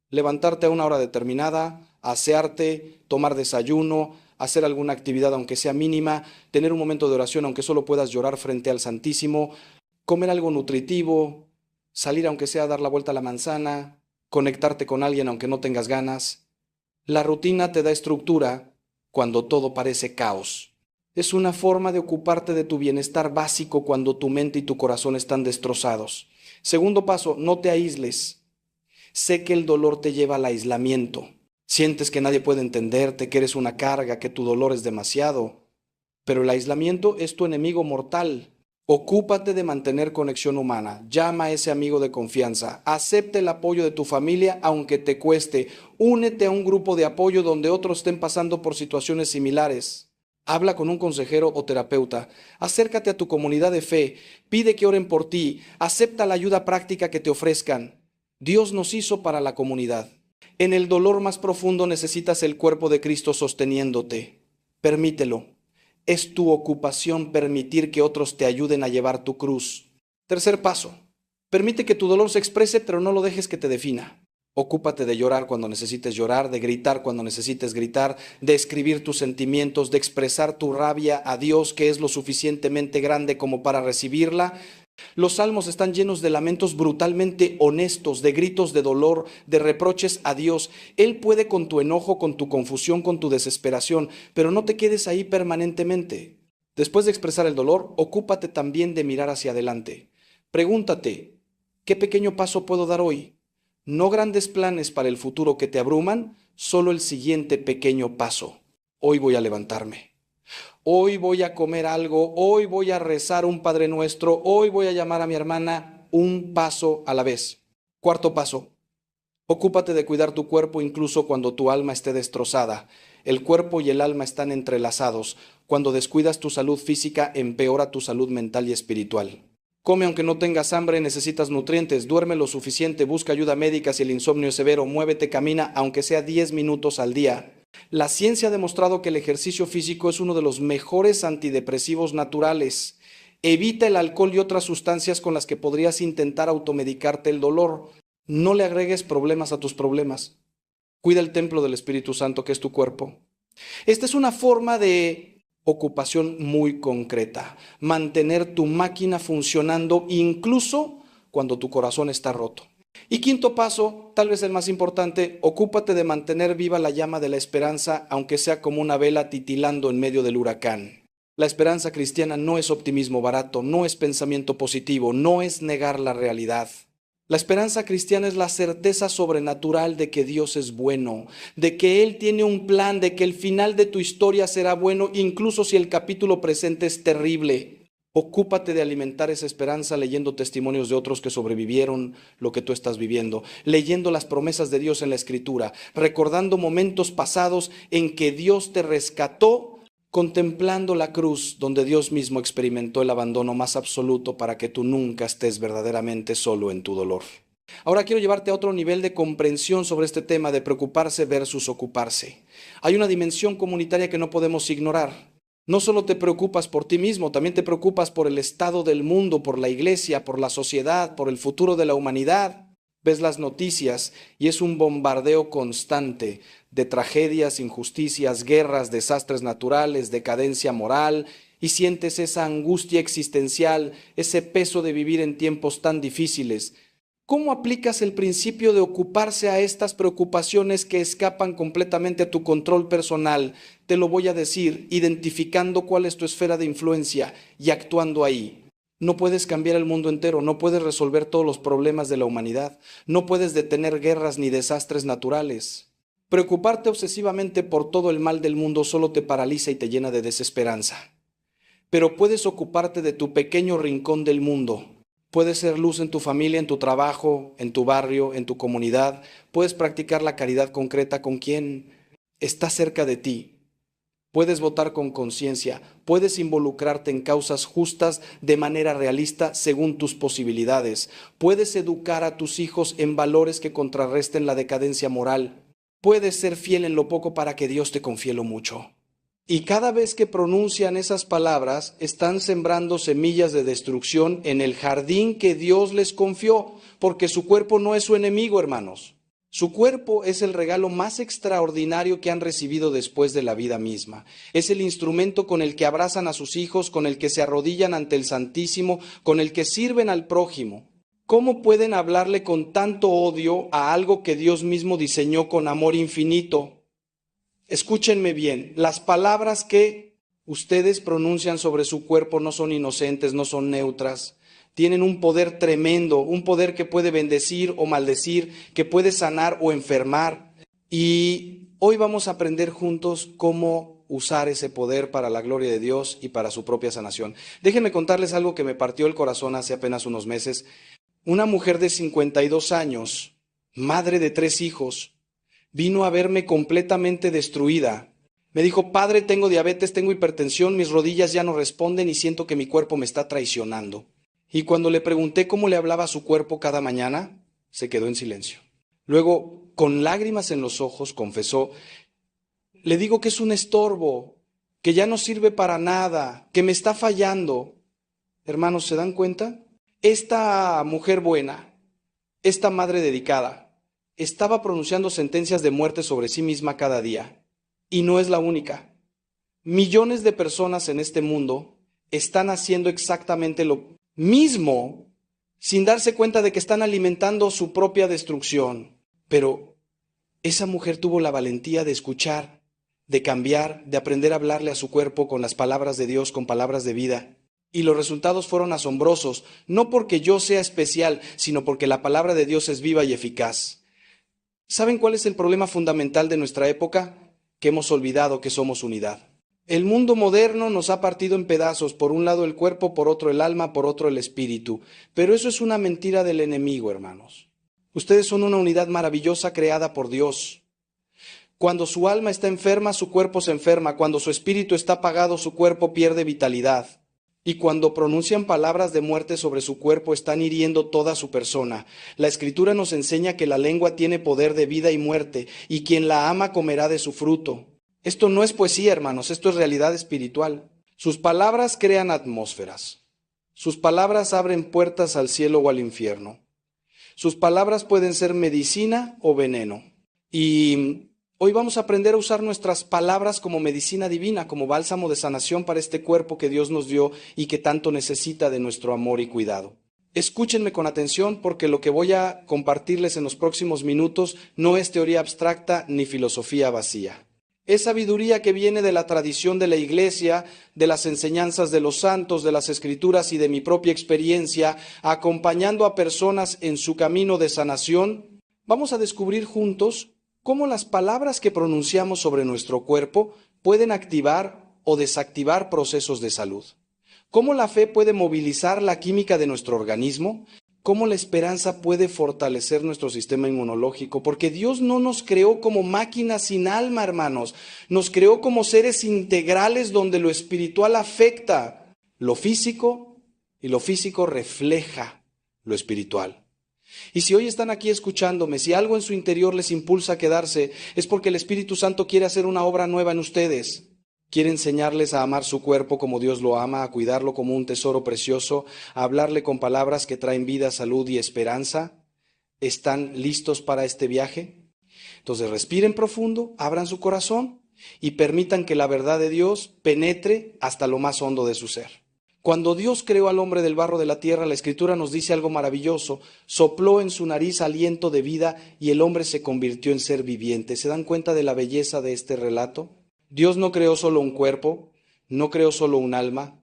Levantarte a una hora determinada, asearte, tomar desayuno, hacer alguna actividad aunque sea mínima, tener un momento de oración aunque solo puedas llorar frente al Santísimo, comer algo nutritivo, salir aunque sea a dar la vuelta a la manzana, conectarte con alguien aunque no tengas ganas. La rutina te da estructura cuando todo parece caos. Es una forma de ocuparte de tu bienestar básico cuando tu mente y tu corazón están destrozados. Segundo paso, no te aísles. Sé que el dolor te lleva al aislamiento. Sientes que nadie puede entenderte, que eres una carga, que tu dolor es demasiado. Pero el aislamiento es tu enemigo mortal. Ocúpate de mantener conexión humana. Llama a ese amigo de confianza. Acepta el apoyo de tu familia aunque te cueste. Únete a un grupo de apoyo donde otros estén pasando por situaciones similares. Habla con un consejero o terapeuta. Acércate a tu comunidad de fe. Pide que oren por ti. Acepta la ayuda práctica que te ofrezcan. Dios nos hizo para la comunidad. En el dolor más profundo necesitas el cuerpo de Cristo sosteniéndote. Permítelo. Es tu ocupación permitir que otros te ayuden a llevar tu cruz. Tercer paso. Permite que tu dolor se exprese, pero no lo dejes que te defina. Ocúpate de llorar cuando necesites llorar, de gritar cuando necesites gritar, de escribir tus sentimientos, de expresar tu rabia a Dios, que es lo suficientemente grande como para recibirla. Los salmos están llenos de lamentos brutalmente honestos, de gritos de dolor, de reproches a Dios. Él puede con tu enojo, con tu confusión, con tu desesperación, pero no te quedes ahí permanentemente. Después de expresar el dolor, ocúpate también de mirar hacia adelante. Pregúntate, ¿qué pequeño paso puedo dar hoy? No grandes planes para el futuro que te abruman, solo el siguiente pequeño paso. Hoy voy a levantarme. Hoy voy a comer algo, hoy voy a rezar un Padre Nuestro, hoy voy a llamar a mi hermana, un paso a la vez. Cuarto paso, ocúpate de cuidar tu cuerpo incluso cuando tu alma esté destrozada. El cuerpo y el alma están entrelazados. Cuando descuidas tu salud física, empeora tu salud mental y espiritual. Come aunque no tengas hambre, necesitas nutrientes, duerme lo suficiente, busca ayuda médica si el insomnio es severo, muévete, camina, aunque sea 10 minutos al día. La ciencia ha demostrado que el ejercicio físico es uno de los mejores antidepresivos naturales. Evita el alcohol y otras sustancias con las que podrías intentar automedicarte el dolor. No le agregues problemas a tus problemas. Cuida el templo del Espíritu Santo, que es tu cuerpo. Esta es una forma de ocupación muy concreta. Mantener tu máquina funcionando incluso cuando tu corazón está roto. Y quinto paso, tal vez el más importante, ocúpate de mantener viva la llama de la esperanza, aunque sea como una vela titilando en medio del huracán. La esperanza cristiana no es optimismo barato, no es pensamiento positivo, no es negar la realidad. La esperanza cristiana es la certeza sobrenatural de que Dios es bueno, de que Él tiene un plan, de que el final de tu historia será bueno, incluso si el capítulo presente es terrible. Ocúpate de alimentar esa esperanza leyendo testimonios de otros que sobrevivieron lo que tú estás viviendo, leyendo las promesas de Dios en la Escritura, recordando momentos pasados en que Dios te rescató, contemplando la cruz donde Dios mismo experimentó el abandono más absoluto para que tú nunca estés verdaderamente solo en tu dolor. Ahora quiero llevarte a otro nivel de comprensión sobre este tema de preocuparse versus ocuparse. Hay una dimensión comunitaria que no podemos ignorar. No solo te preocupas por ti mismo, también te preocupas por el estado del mundo, por la iglesia, por la sociedad, por el futuro de la humanidad. Ves las noticias y es un bombardeo constante de tragedias, injusticias, guerras, desastres naturales, decadencia moral, y sientes esa angustia existencial, ese peso de vivir en tiempos tan difíciles. ¿Cómo aplicas el principio de ocuparse a estas preocupaciones que escapan completamente a tu control personal? Te lo voy a decir, identificando cuál es tu esfera de influencia y actuando ahí. No puedes cambiar el mundo entero, no puedes resolver todos los problemas de la humanidad, no puedes detener guerras ni desastres naturales. Preocuparte obsesivamente por todo el mal del mundo solo te paraliza y te llena de desesperanza. Pero puedes ocuparte de tu pequeño rincón del mundo. Puedes ser luz en tu familia, en tu trabajo, en tu barrio, en tu comunidad. Puedes practicar la caridad concreta con quien está cerca de ti. Puedes votar con conciencia. Puedes involucrarte en causas justas de manera realista según tus posibilidades. Puedes educar a tus hijos en valores que contrarresten la decadencia moral. Puedes ser fiel en lo poco para que Dios te confíe lo mucho. Y cada vez que pronuncian esas palabras, están sembrando semillas de destrucción en el jardín que Dios les confió, porque su cuerpo no es su enemigo, hermanos. Su cuerpo es el regalo más extraordinario que han recibido después de la vida misma. Es el instrumento con el que abrazan a sus hijos, con el que se arrodillan ante el Santísimo, con el que sirven al prójimo. ¿Cómo pueden hablarle con tanto odio a algo que Dios mismo diseñó con amor infinito? Escúchenme bien, las palabras que ustedes pronuncian sobre su cuerpo no son inocentes, no son neutras. Tienen un poder tremendo, un poder que puede bendecir o maldecir, que puede sanar o enfermar. Y hoy vamos a aprender juntos cómo usar ese poder para la gloria de Dios y para su propia sanación. Déjenme contarles algo que me partió el corazón hace apenas unos meses. Una mujer de 52 años, madre de 3 hijos, vino a verme completamente destruida. Me dijo: padre, tengo diabetes, tengo hipertensión, mis rodillas ya no responden y siento que mi cuerpo me está traicionando. Y cuando le pregunté cómo le hablaba a su cuerpo cada mañana, se quedó en silencio. Luego, con lágrimas en los ojos, confesó: le digo que es un estorbo, que ya no sirve para nada, que me está fallando. Hermanos, ¿se dan cuenta? Esta mujer buena, esta madre dedicada, estaba pronunciando sentencias de muerte sobre sí misma cada día. Y no es la única. Millones de personas en este mundo están haciendo exactamente lo mismo sin darse cuenta de que están alimentando su propia destrucción. Pero esa mujer tuvo la valentía de escuchar, de cambiar, de aprender a hablarle a su cuerpo con las palabras de Dios, con palabras de vida. Y los resultados fueron asombrosos, no porque yo sea especial, sino porque la palabra de Dios es viva y eficaz. ¿Saben cuál es el problema fundamental de nuestra época? Que hemos olvidado que somos unidad. El mundo moderno nos ha partido en pedazos, por un lado el cuerpo, por otro el alma, por otro el espíritu. Pero eso es una mentira del enemigo, hermanos. Ustedes son una unidad maravillosa creada por Dios. Cuando su alma está enferma, su cuerpo se enferma. Cuando su espíritu está apagado, su cuerpo pierde vitalidad. Y cuando pronuncian palabras de muerte sobre su cuerpo, están hiriendo toda su persona. La Escritura nos enseña que la lengua tiene poder de vida y muerte, y quien la ama comerá de su fruto. Esto no es poesía, hermanos, esto es realidad espiritual. Sus palabras crean atmósferas. Sus palabras abren puertas al cielo o al infierno. Sus palabras pueden ser medicina o veneno. Y hoy vamos a aprender a usar nuestras palabras como medicina divina, como bálsamo de sanación para este cuerpo que Dios nos dio y que tanto necesita de nuestro amor y cuidado. Escúchenme con atención, porque lo que voy a compartirles en los próximos minutos no es teoría abstracta ni filosofía vacía. Es sabiduría que viene de la tradición de la Iglesia, de las enseñanzas de los santos, de las Escrituras y de mi propia experiencia, acompañando a personas en su camino de sanación. Vamos a descubrir juntos cómo las palabras que pronunciamos sobre nuestro cuerpo pueden activar o desactivar procesos de salud. ¿Cómo la fe puede movilizar la química de nuestro organismo? ¿Cómo la esperanza puede fortalecer nuestro sistema inmunológico? Porque Dios no nos creó como máquinas sin alma, hermanos. Nos creó como seres integrales donde lo espiritual afecta lo físico y lo físico refleja lo espiritual. Y si hoy están aquí escuchándome, si algo en su interior les impulsa a quedarse, es porque el Espíritu Santo quiere hacer una obra nueva en ustedes. Quiere enseñarles a amar su cuerpo como Dios lo ama, a cuidarlo como un tesoro precioso, a hablarle con palabras que traen vida, salud y esperanza. ¿Están listos para este viaje? Entonces respiren profundo, abran su corazón y permitan que la verdad de Dios penetre hasta lo más hondo de su ser. Cuando Dios creó al hombre del barro de la tierra, la Escritura nos dice algo maravilloso. Sopló en su nariz aliento de vida y el hombre se convirtió en ser viviente. ¿Se dan cuenta de la belleza de este relato? Dios no creó solo un cuerpo, no creó solo un alma,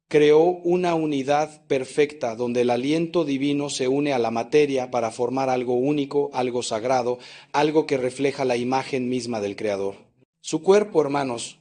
creó una unidad perfecta donde el aliento divino se une a la materia para formar algo único, algo sagrado, algo que refleja la imagen misma del Creador. Su cuerpo, hermanos,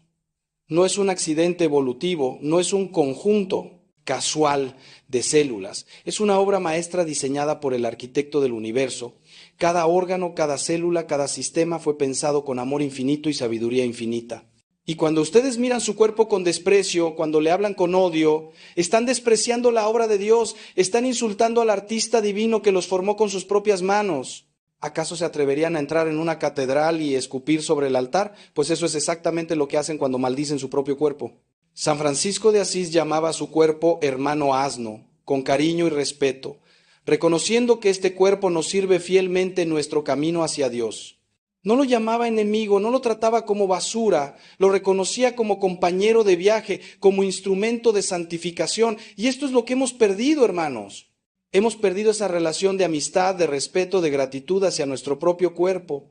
no es un accidente evolutivo, no es un conjunto casual de células, es una obra maestra diseñada por el arquitecto del universo. Cada órgano, cada célula, cada sistema fue pensado con amor infinito y sabiduría infinita. Y cuando ustedes miran su cuerpo con desprecio, cuando le hablan con odio, están despreciando la obra de Dios, están insultando al artista divino que los formó con sus propias manos. ¿Acaso se atreverían a entrar en una catedral y escupir sobre el altar? Pues eso es exactamente lo que hacen cuando maldicen su propio cuerpo. San Francisco de Asís llamaba a su cuerpo hermano asno, con cariño y respeto, reconociendo que este cuerpo nos sirve fielmente en nuestro camino hacia Dios. No lo llamaba enemigo, no lo trataba como basura, lo reconocía como compañero de viaje, como instrumento de santificación. Y esto es lo que hemos perdido, hermanos. Hemos perdido esa relación de amistad, de respeto, de gratitud hacia nuestro propio cuerpo.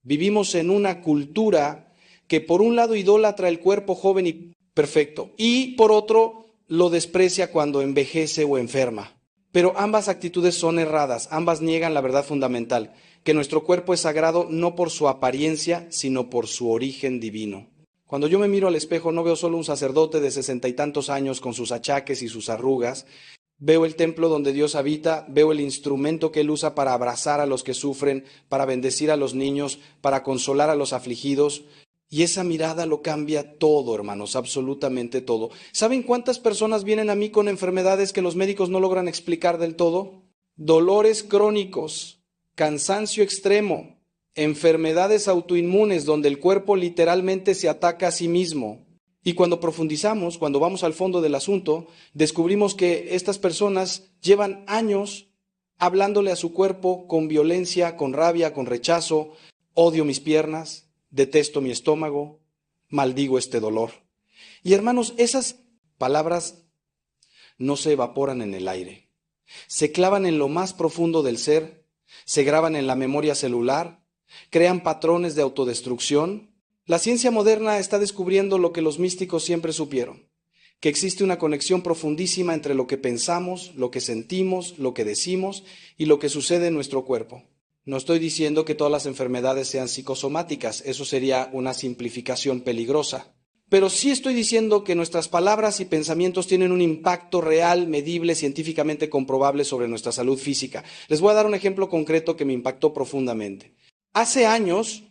Vivimos en una cultura que por un lado idolatra el cuerpo joven y perfecto, y por otro lo desprecia cuando envejece o enferma. Pero ambas actitudes son erradas, ambas niegan la verdad fundamental, que nuestro cuerpo es sagrado no por su apariencia, sino por su origen divino. Cuando yo me miro al espejo no veo solo un sacerdote de 60 y tantos años con sus achaques y sus arrugas, veo el templo donde Dios habita, veo el instrumento que Él usa para abrazar a los que sufren, para bendecir a los niños, para consolar a los afligidos. Y esa mirada lo cambia todo, hermanos, absolutamente todo. ¿Saben cuántas personas vienen a mí con enfermedades que los médicos no logran explicar del todo? Dolores crónicos, cansancio extremo, enfermedades autoinmunes donde el cuerpo literalmente se ataca a sí mismo. Y cuando profundizamos, cuando vamos al fondo del asunto, descubrimos que estas personas llevan años hablándole a su cuerpo con violencia, con rabia, con rechazo. Odio mis piernas, detesto mi estómago, maldigo este dolor. Y hermanos, esas palabras no se evaporan en el aire. Se clavan en lo más profundo del ser, se graban en la memoria celular, crean patrones de autodestrucción. La ciencia moderna está descubriendo lo que los místicos siempre supieron, que existe una conexión profundísima entre lo que pensamos, lo que sentimos, lo que decimos y lo que sucede en nuestro cuerpo. No estoy diciendo que todas las enfermedades sean psicosomáticas, eso sería una simplificación peligrosa. Pero sí estoy diciendo que nuestras palabras y pensamientos tienen un impacto real, medible, científicamente comprobable sobre nuestra salud física. Les voy a dar un ejemplo concreto que me impactó profundamente. Hace años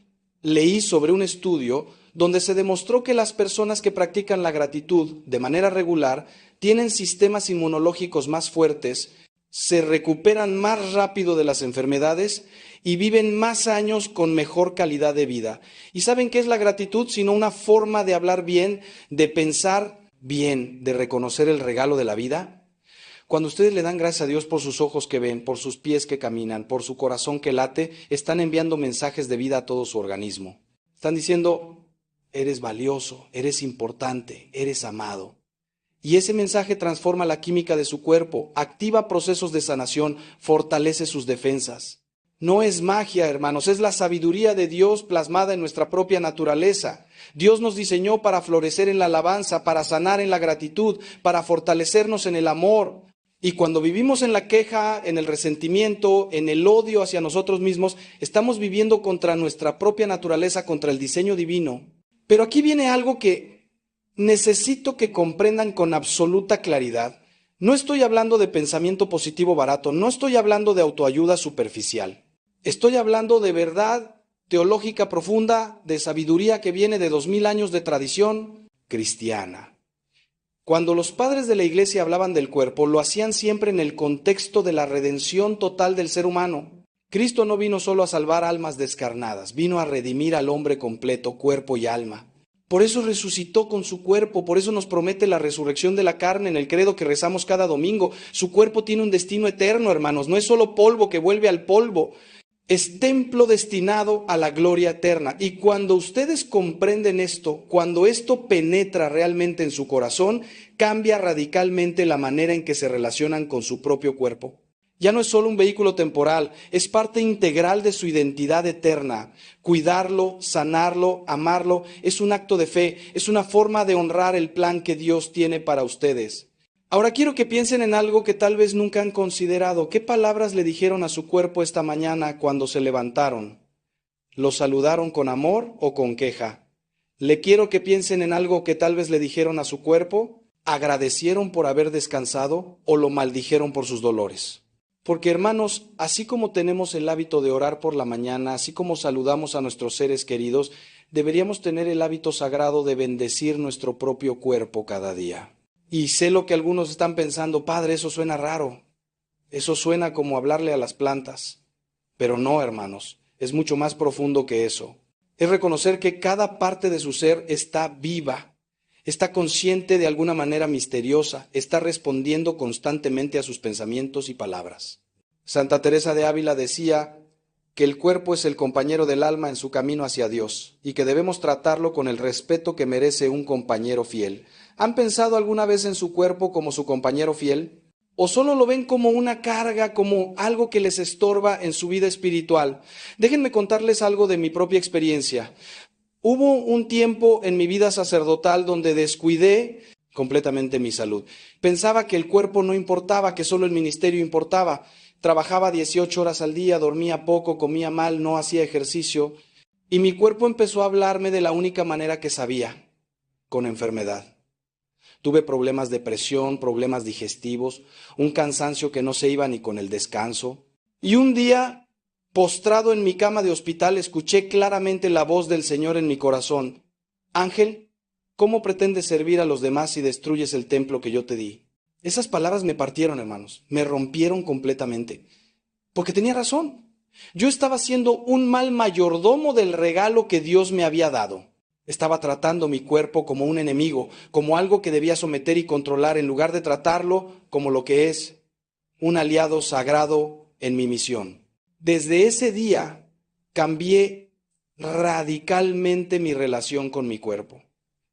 leí sobre un estudio donde se demostró que las personas que practican la gratitud de manera regular tienen sistemas inmunológicos más fuertes, se recuperan más rápido de las enfermedades y viven más años con mejor calidad de vida. ¿Y saben qué es la gratitud? Sino una forma de hablar bien, de pensar bien, de reconocer el regalo de la vida. Cuando ustedes le dan gracias a Dios por sus ojos que ven, por sus pies que caminan, por su corazón que late, están enviando mensajes de vida a todo su organismo. Están diciendo, eres valioso, eres importante, eres amado. Y ese mensaje transforma la química de su cuerpo, activa procesos de sanación, fortalece sus defensas. No es magia, hermanos, es la sabiduría de Dios plasmada en nuestra propia naturaleza. Dios nos diseñó para florecer en la alabanza, para sanar en la gratitud, para fortalecernos en el amor. Y cuando vivimos en la queja, en el resentimiento, en el odio hacia nosotros mismos, estamos viviendo contra nuestra propia naturaleza, contra el diseño divino. Pero aquí viene algo que necesito que comprendan con absoluta claridad. No estoy hablando de pensamiento positivo barato, no estoy hablando de autoayuda superficial. Estoy hablando de verdad teológica profunda, de sabiduría que viene de 2000 años de tradición cristiana. Cuando los padres de la iglesia hablaban del cuerpo, lo hacían siempre en el contexto de la redención total del ser humano. Cristo no vino solo a salvar almas descarnadas, vino a redimir al hombre completo, cuerpo y alma. Por eso resucitó con su cuerpo, por eso nos promete la resurrección de la carne en el credo que rezamos cada domingo. Su cuerpo tiene un destino eterno, hermanos, no es solo polvo que vuelve al polvo. Es templo destinado a la gloria eterna. Y cuando ustedes comprenden esto, cuando esto penetra realmente en su corazón, cambia radicalmente la manera en que se relacionan con su propio cuerpo. Ya no es solo un vehículo temporal, es parte integral de su identidad eterna. Cuidarlo, sanarlo, amarlo, es un acto de fe, es una forma de honrar el plan que Dios tiene para ustedes. Ahora quiero que piensen en algo que tal vez nunca han considerado. ¿Qué palabras le dijeron a su cuerpo esta mañana cuando se levantaron? ¿Lo saludaron con amor o con queja? Le quiero que piensen en algo que tal vez le dijeron a su cuerpo. ¿Agradecieron por haber descansado o lo maldijeron por sus dolores? Porque hermanos, así como tenemos el hábito de orar por la mañana, así como saludamos a nuestros seres queridos, deberíamos tener el hábito sagrado de bendecir nuestro propio cuerpo cada día. Y sé lo que algunos están pensando, Padre, eso suena raro, eso suena como hablarle a las plantas. Pero no, hermanos, es mucho más profundo que eso. Es reconocer que cada parte de su ser está viva, está consciente de alguna manera misteriosa, está respondiendo constantemente a sus pensamientos y palabras. Santa Teresa de Ávila decía que el cuerpo es el compañero del alma en su camino hacia Dios y que debemos tratarlo con el respeto que merece un compañero fiel. ¿Han pensado alguna vez en su cuerpo como su compañero fiel? ¿O solo lo ven como una carga, como algo que les estorba en su vida espiritual? Déjenme contarles algo de mi propia experiencia. Hubo un tiempo en mi vida sacerdotal donde descuidé completamente mi salud. Pensaba que el cuerpo no importaba, que solo el ministerio importaba. Trabajaba 18 horas al día, dormía poco, comía mal, no hacía ejercicio. Y mi cuerpo empezó a hablarme de la única manera que sabía, con enfermedad. Tuve problemas de presión, problemas digestivos, un cansancio que no se iba ni con el descanso. Y un día, postrado en mi cama de hospital, escuché claramente la voz del Señor en mi corazón. Ángel, ¿cómo pretendes servir a los demás si destruyes el templo que yo te di? Esas palabras me partieron, hermanos, me rompieron completamente. Porque tenía razón. Yo estaba siendo un mal mayordomo del regalo que Dios me había dado. Estaba tratando mi cuerpo como un enemigo, como algo que debía someter y controlar, en lugar de tratarlo como lo que es, un aliado sagrado en mi misión. Desde ese día cambié radicalmente mi relación con mi cuerpo.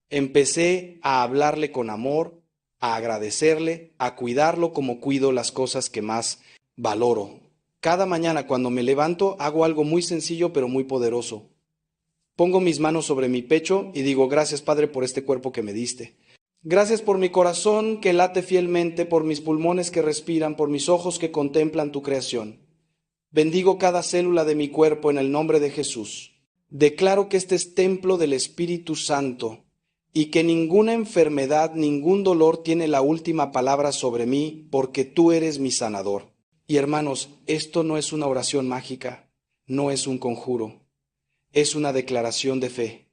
Empecé a hablarle con amor, a agradecerle, a cuidarlo como cuido las cosas que más valoro. Cada mañana cuando me levanto hago algo muy sencillo pero muy poderoso. Pongo mis manos sobre mi pecho y digo, gracias Padre por este cuerpo que me diste. Gracias por mi corazón que late fielmente, por mis pulmones que respiran, por mis ojos que contemplan tu creación. Bendigo cada célula de mi cuerpo en el nombre de Jesús. Declaro que este es templo del Espíritu Santo y que ninguna enfermedad, ningún dolor tiene la última palabra sobre mí, porque tú eres mi sanador. Y hermanos, esto no es una oración mágica, no es un conjuro. Es una declaración de fe,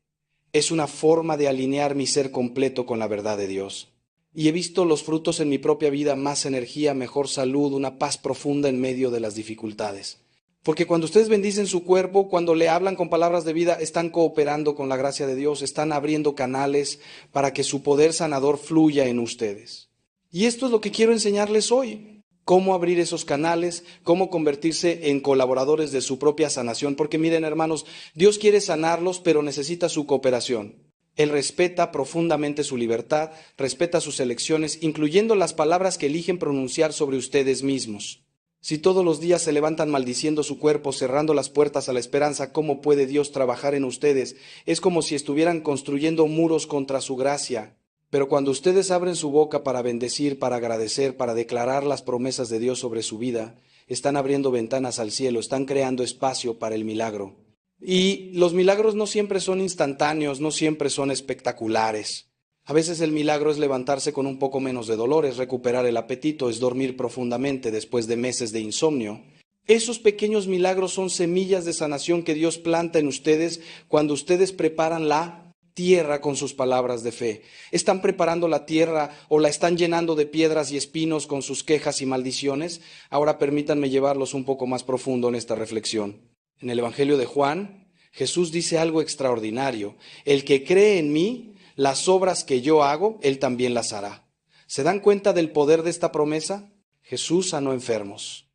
es una forma de alinear mi ser completo con la verdad de Dios. Y he visto los frutos en mi propia vida, más energía, mejor salud, una paz profunda en medio de las dificultades. Porque cuando ustedes bendicen su cuerpo, cuando le hablan con palabras de vida, están cooperando con la gracia de Dios, están abriendo canales para que su poder sanador fluya en ustedes. Y esto es lo que quiero enseñarles hoy. Cómo abrir esos canales, cómo convertirse en colaboradores de su propia sanación. Porque miren, hermanos, Dios quiere sanarlos, pero necesita su cooperación. Él respeta profundamente su libertad, respeta sus elecciones, incluyendo las palabras que eligen pronunciar sobre ustedes mismos. Si todos los días se levantan maldiciendo su cuerpo, cerrando las puertas a la esperanza, ¿cómo puede Dios trabajar en ustedes? Es como si estuvieran construyendo muros contra su gracia. Pero cuando ustedes abren su boca para bendecir, para agradecer, para declarar las promesas de Dios sobre su vida, están abriendo ventanas al cielo, están creando espacio para el milagro. Y los milagros no siempre son instantáneos, no siempre son espectaculares. A veces el milagro es levantarse con un poco menos de dolor, es recuperar el apetito, es dormir profundamente después de meses de insomnio. Esos pequeños milagros son semillas de sanación que Dios planta en ustedes cuando ustedes preparan la tierra con sus palabras de fe. ¿Están preparando la tierra o la están llenando de piedras y espinos con sus quejas y maldiciones? Ahora permítanme llevarlos un poco más profundo en esta reflexión. En el Evangelio de Juan, Jesús dice algo extraordinario. El que cree en mí, las obras que yo hago, él también las hará. ¿Se dan cuenta del poder de esta promesa? Jesús sanó enfermos,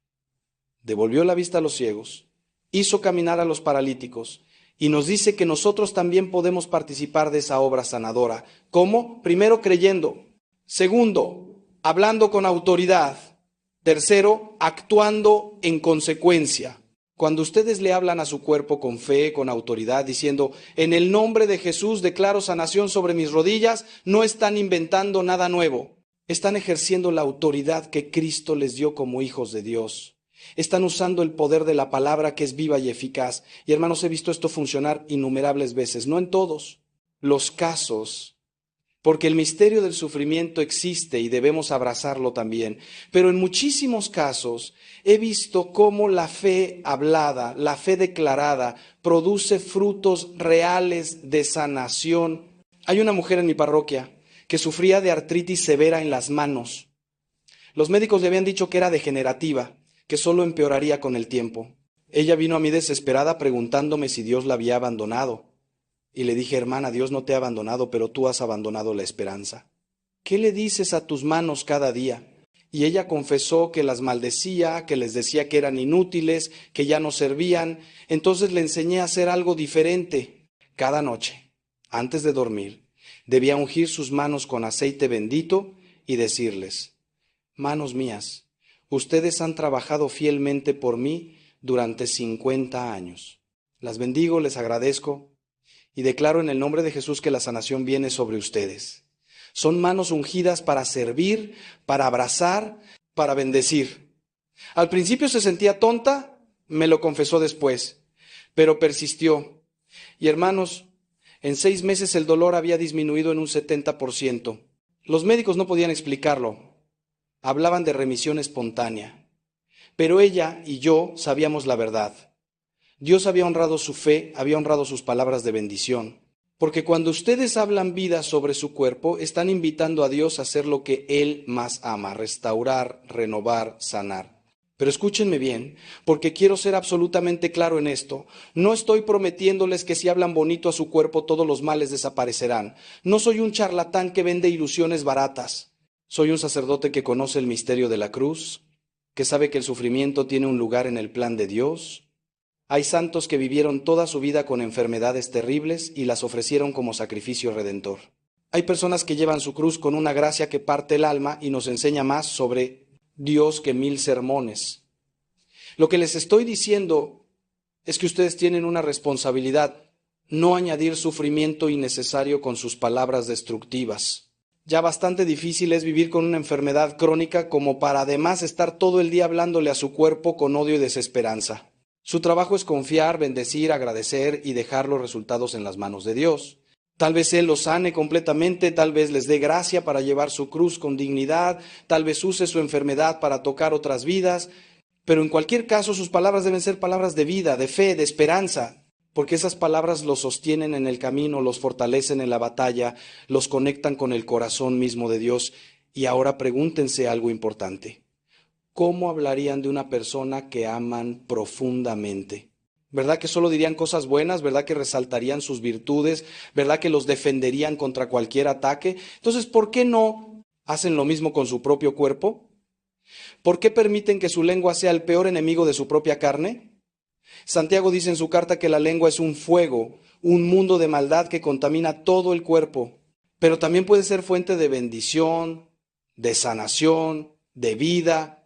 devolvió la vista a los ciegos, hizo caminar a los paralíticos y nos dice que nosotros también podemos participar de esa obra sanadora. ¿Cómo? Primero, creyendo. Segundo, hablando con autoridad. Tercero, actuando en consecuencia. Cuando ustedes le hablan a su cuerpo con fe, con autoridad, diciendo, en el nombre de Jesús declaro sanación sobre mis rodillas, no están inventando nada nuevo. Están ejerciendo la autoridad que Cristo les dio como hijos de Dios. Están usando el poder de la palabra que es viva y eficaz. Y hermanos, he visto esto funcionar innumerables veces, no en todos los casos, porque el misterio del sufrimiento existe y debemos abrazarlo también. Pero en muchísimos casos he visto cómo la fe hablada, la fe declarada, produce frutos reales de sanación. Hay una mujer en mi parroquia que sufría de artritis severa en las manos. Los médicos le habían dicho que era degenerativa, que solo empeoraría con el tiempo. Ella vino a mí desesperada preguntándome si Dios la había abandonado. Y le dije, hermana, Dios no te ha abandonado, pero tú has abandonado la esperanza. ¿Qué le dices a tus manos cada día? Y ella confesó que las maldecía, que les decía que eran inútiles, que ya no servían. Entonces le enseñé a hacer algo diferente. Cada noche, antes de dormir, debía ungir sus manos con aceite bendito y decirles, manos mías, ustedes han trabajado fielmente por mí durante 50 años. Las bendigo, les agradezco y declaro en el nombre de Jesús que la sanación viene sobre ustedes. Son manos ungidas para servir, para abrazar, para bendecir. Al principio se sentía tonta, me lo confesó después, pero persistió. Y hermanos, en 6 meses el dolor había disminuido en un 70%. Los médicos no podían explicarlo. Hablaban de remisión espontánea. Pero ella y yo sabíamos la verdad. Dios había honrado su fe, había honrado sus palabras de bendición. Porque cuando ustedes hablan vida sobre su cuerpo, están invitando a Dios a hacer lo que Él más ama, restaurar, renovar, sanar. Pero escúchenme bien, porque quiero ser absolutamente claro en esto. No estoy prometiéndoles que si hablan bonito a su cuerpo todos los males desaparecerán. No soy un charlatán que vende ilusiones baratas. Soy un sacerdote que conoce el misterio de la cruz, que sabe que el sufrimiento tiene un lugar en el plan de Dios. Hay santos que vivieron toda su vida con enfermedades terribles y las ofrecieron como sacrificio redentor. Hay personas que llevan su cruz con una gracia que parte el alma y nos enseña más sobre Dios que 1000 sermones. Lo que les estoy diciendo es que ustedes tienen una responsabilidad, no añadir sufrimiento innecesario con sus palabras destructivas. Ya bastante difícil es vivir con una enfermedad crónica como para además estar todo el día hablándole a su cuerpo con odio y desesperanza. Su trabajo es confiar, bendecir, agradecer y dejar los resultados en las manos de Dios. Tal vez Él los sane completamente, tal vez les dé gracia para llevar su cruz con dignidad, tal vez use su enfermedad para tocar otras vidas, pero en cualquier caso sus palabras deben ser palabras de vida, de fe, de esperanza, porque esas palabras los sostienen en el camino, los fortalecen en la batalla, los conectan con el corazón mismo de Dios. Y ahora pregúntense algo importante. ¿Cómo hablarían de una persona que aman profundamente? ¿Verdad que solo dirían cosas buenas? ¿Verdad que resaltarían sus virtudes? ¿Verdad que los defenderían contra cualquier ataque? Entonces, ¿por qué no hacen lo mismo con su propio cuerpo? ¿Por qué permiten que su lengua sea el peor enemigo de su propia carne? Santiago dice en su carta que la lengua es un fuego, un mundo de maldad que contamina todo el cuerpo, pero también puede ser fuente de bendición, de sanación, de vida.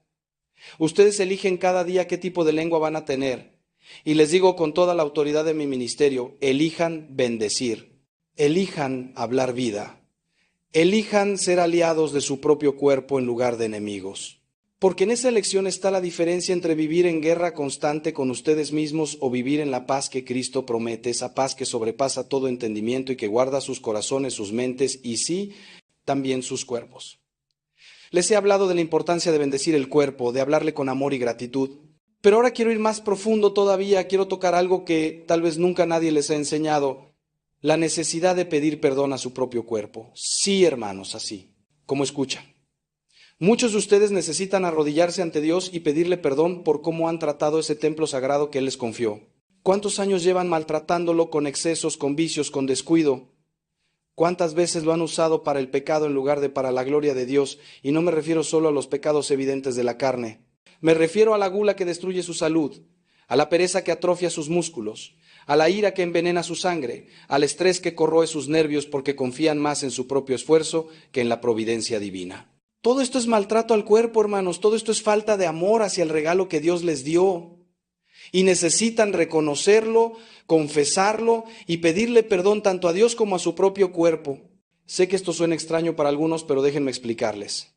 Ustedes eligen cada día qué tipo de lengua van a tener. Y les digo con toda la autoridad de mi ministerio, elijan bendecir, elijan hablar vida, elijan ser aliados de su propio cuerpo en lugar de enemigos. Porque en esa elección está la diferencia entre vivir en guerra constante con ustedes mismos o vivir en la paz que Cristo promete, esa paz que sobrepasa todo entendimiento y que guarda sus corazones, sus mentes y sí, también sus cuerpos. Les he hablado de la importancia de bendecir el cuerpo, de hablarle con amor y gratitud. Pero ahora quiero ir más profundo todavía, quiero tocar algo que tal vez nunca nadie les ha enseñado, la necesidad de pedir perdón a su propio cuerpo. Sí, hermanos, así, como escuchan. Muchos de ustedes necesitan arrodillarse ante Dios y pedirle perdón por cómo han tratado ese templo sagrado que Él les confió. ¿Cuántos años llevan maltratándolo con excesos, con vicios, con descuido? ¿Cuántas veces lo han usado para el pecado en lugar de para la gloria de Dios? Y no me refiero solo a los pecados evidentes de la carne. Me refiero a la gula que destruye su salud, a la pereza que atrofia sus músculos, a la ira que envenena su sangre, al estrés que corroe sus nervios porque confían más en su propio esfuerzo que en la providencia divina. Todo esto es maltrato al cuerpo, hermanos. Todo esto es falta de amor hacia el regalo que Dios les dio. Y necesitan reconocerlo, confesarlo y pedirle perdón tanto a Dios como a su propio cuerpo. Sé que esto suena extraño para algunos, pero déjenme explicarles.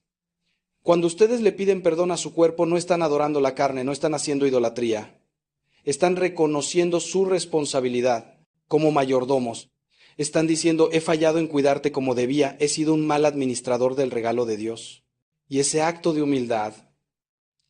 Cuando ustedes le piden perdón a su cuerpo, no están adorando la carne, no están haciendo idolatría. Están reconociendo su responsabilidad como mayordomos. Están diciendo, he fallado en cuidarte como debía, he sido un mal administrador del regalo de Dios. Y ese acto de humildad,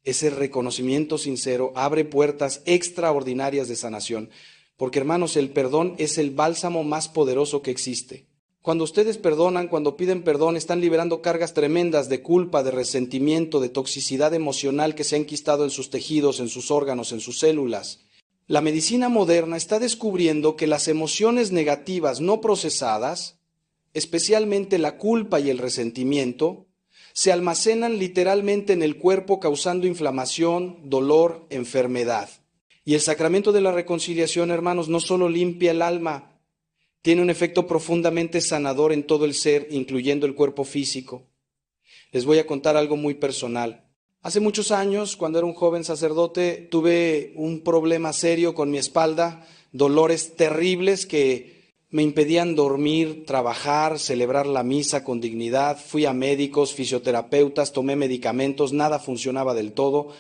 ese reconocimiento sincero, abre puertas extraordinarias de sanación. Porque, hermanos, el perdón es el bálsamo más poderoso que existe. Cuando ustedes perdonan, cuando piden perdón, están liberando cargas tremendas de culpa, de resentimiento, de toxicidad emocional que se ha enquistado en sus tejidos, en sus órganos, en sus células. La medicina moderna está descubriendo que las emociones negativas no procesadas, especialmente la culpa y el resentimiento, se almacenan literalmente en el cuerpo causando inflamación, dolor, enfermedad. Y el sacramento de la reconciliación, hermanos, no solo limpia el alma, tiene un efecto profundamente sanador en todo el ser, incluyendo el cuerpo físico. Les voy a contar algo muy personal. Hace muchos años, cuando era un joven sacerdote, tuve un problema serio con mi espalda, dolores terribles que me impedían dormir, trabajar, celebrar la misa con dignidad. Fui a médicos, fisioterapeutas, tomé medicamentos, nada funcionaba del todo.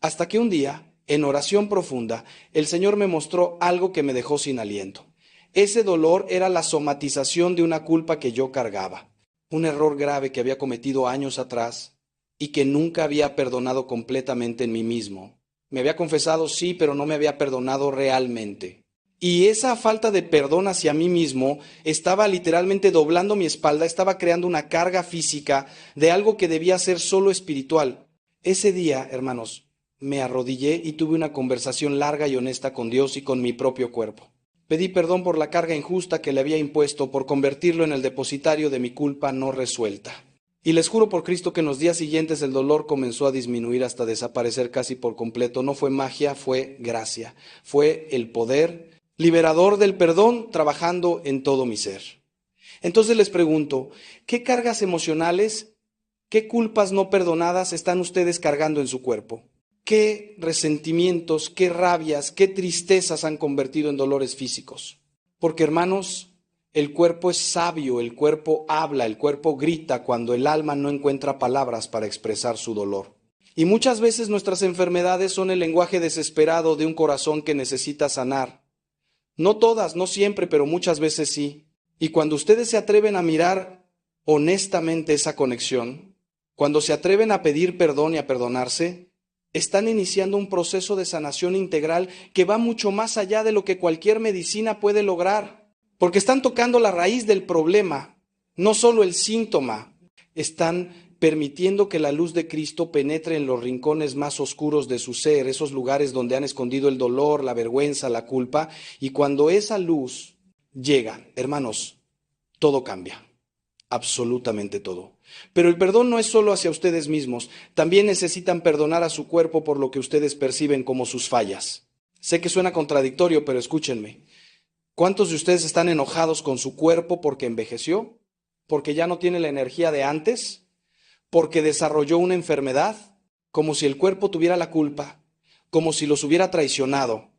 Hasta que un día, en oración profunda, el Señor me mostró algo que me dejó sin aliento. Ese dolor era la somatización de una culpa que yo cargaba, un error grave que había cometido años atrás y que nunca había perdonado completamente en mí mismo. Me había confesado sí, pero no me había perdonado realmente. Y esa falta de perdón hacia mí mismo estaba literalmente doblando mi espalda, estaba creando una carga física de algo que debía ser solo espiritual. Ese día, hermanos, me arrodillé y tuve una conversación larga y honesta con Dios y con mi propio cuerpo. Pedí perdón por la carga injusta que le había impuesto, por convertirlo en el depositario de mi culpa no resuelta. Y les juro por Cristo que en los días siguientes el dolor comenzó a disminuir hasta desaparecer casi por completo. No fue magia, fue gracia. Fue el poder liberador del perdón trabajando en todo mi ser. Entonces les pregunto, ¿qué cargas emocionales, qué culpas no perdonadas están ustedes cargando en su cuerpo? ¿Qué resentimientos, qué rabias, qué tristezas han convertido en dolores físicos? Porque, hermanos, el cuerpo es sabio, el cuerpo habla, el cuerpo grita cuando el alma no encuentra palabras para expresar su dolor. Y muchas veces nuestras enfermedades son el lenguaje desesperado de un corazón que necesita sanar. No todas, no siempre, pero muchas veces sí. Y cuando ustedes se atreven a mirar honestamente esa conexión, cuando se atreven a pedir perdón y a perdonarse, están iniciando un proceso de sanación integral que va mucho más allá de lo que cualquier medicina puede lograr. Porque están tocando la raíz del problema, no solo el síntoma. Están permitiendo que la luz de Cristo penetre en los rincones más oscuros de su ser, esos lugares donde han escondido el dolor, la vergüenza, la culpa. Y cuando esa luz llega, hermanos, todo cambia, absolutamente todo. Pero el perdón no es solo hacia ustedes mismos, también necesitan perdonar a su cuerpo por lo que ustedes perciben como sus fallas. Sé que suena contradictorio, pero escúchenme. ¿Cuántos de ustedes están enojados con su cuerpo porque envejeció? ¿Porque ya no tiene la energía de antes? ¿Porque desarrolló una enfermedad? Como si el cuerpo tuviera la culpa, como si los hubiera traicionado.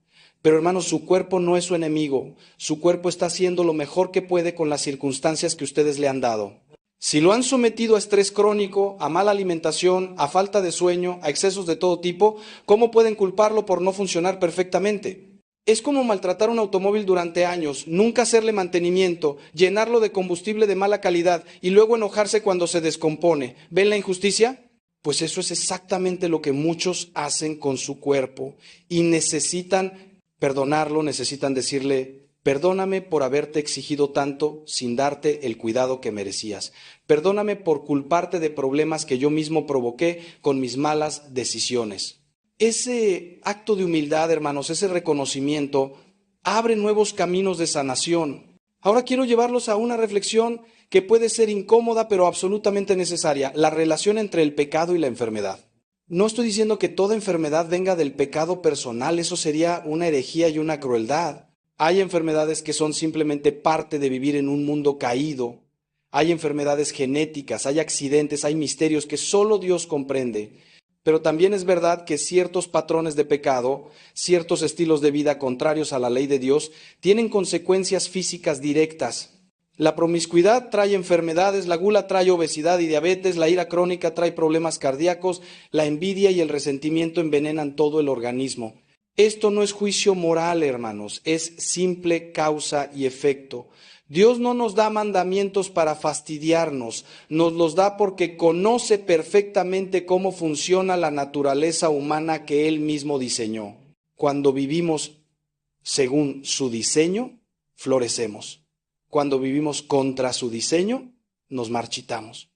Pero hermanos, su cuerpo no es su enemigo. Su cuerpo está haciendo lo mejor que puede con las circunstancias que ustedes le han dado. Si lo han sometido a estrés crónico, a mala alimentación, a falta de sueño, a excesos de todo tipo, ¿cómo pueden culparlo por no funcionar perfectamente? Es como maltratar un automóvil durante años, nunca hacerle mantenimiento, llenarlo de combustible de mala calidad y luego enojarse cuando se descompone. ¿Ven la injusticia? Pues eso es exactamente lo que muchos hacen con su cuerpo y necesitan perdonarlo, necesitan decirle: perdóname por haberte exigido tanto sin darte el cuidado que merecías. Perdóname por culparte de problemas que yo mismo provoqué con mis malas decisiones. Ese acto de humildad, hermanos, ese reconocimiento, abre nuevos caminos de sanación. Ahora quiero llevarlos a una reflexión que puede ser incómoda, pero absolutamente necesaria: la relación entre el pecado y la enfermedad. No estoy diciendo que toda enfermedad venga del pecado personal, eso sería una herejía y una crueldad. Hay enfermedades que son simplemente parte de vivir en un mundo caído. Hay enfermedades genéticas, hay accidentes, hay misterios que solo Dios comprende. Pero también es verdad que ciertos patrones de pecado, ciertos estilos de vida contrarios a la ley de Dios, tienen consecuencias físicas directas. La promiscuidad trae enfermedades, la gula trae obesidad y diabetes, la ira crónica trae problemas cardíacos, la envidia y el resentimiento envenenan todo el organismo. Esto no es juicio moral, hermanos, es simple causa y efecto. Dios no nos da mandamientos para fastidiarnos, nos los da porque conoce perfectamente cómo funciona la naturaleza humana que Él mismo diseñó. Cuando vivimos según su diseño, florecemos. Cuando vivimos contra su diseño, nos marchitamos.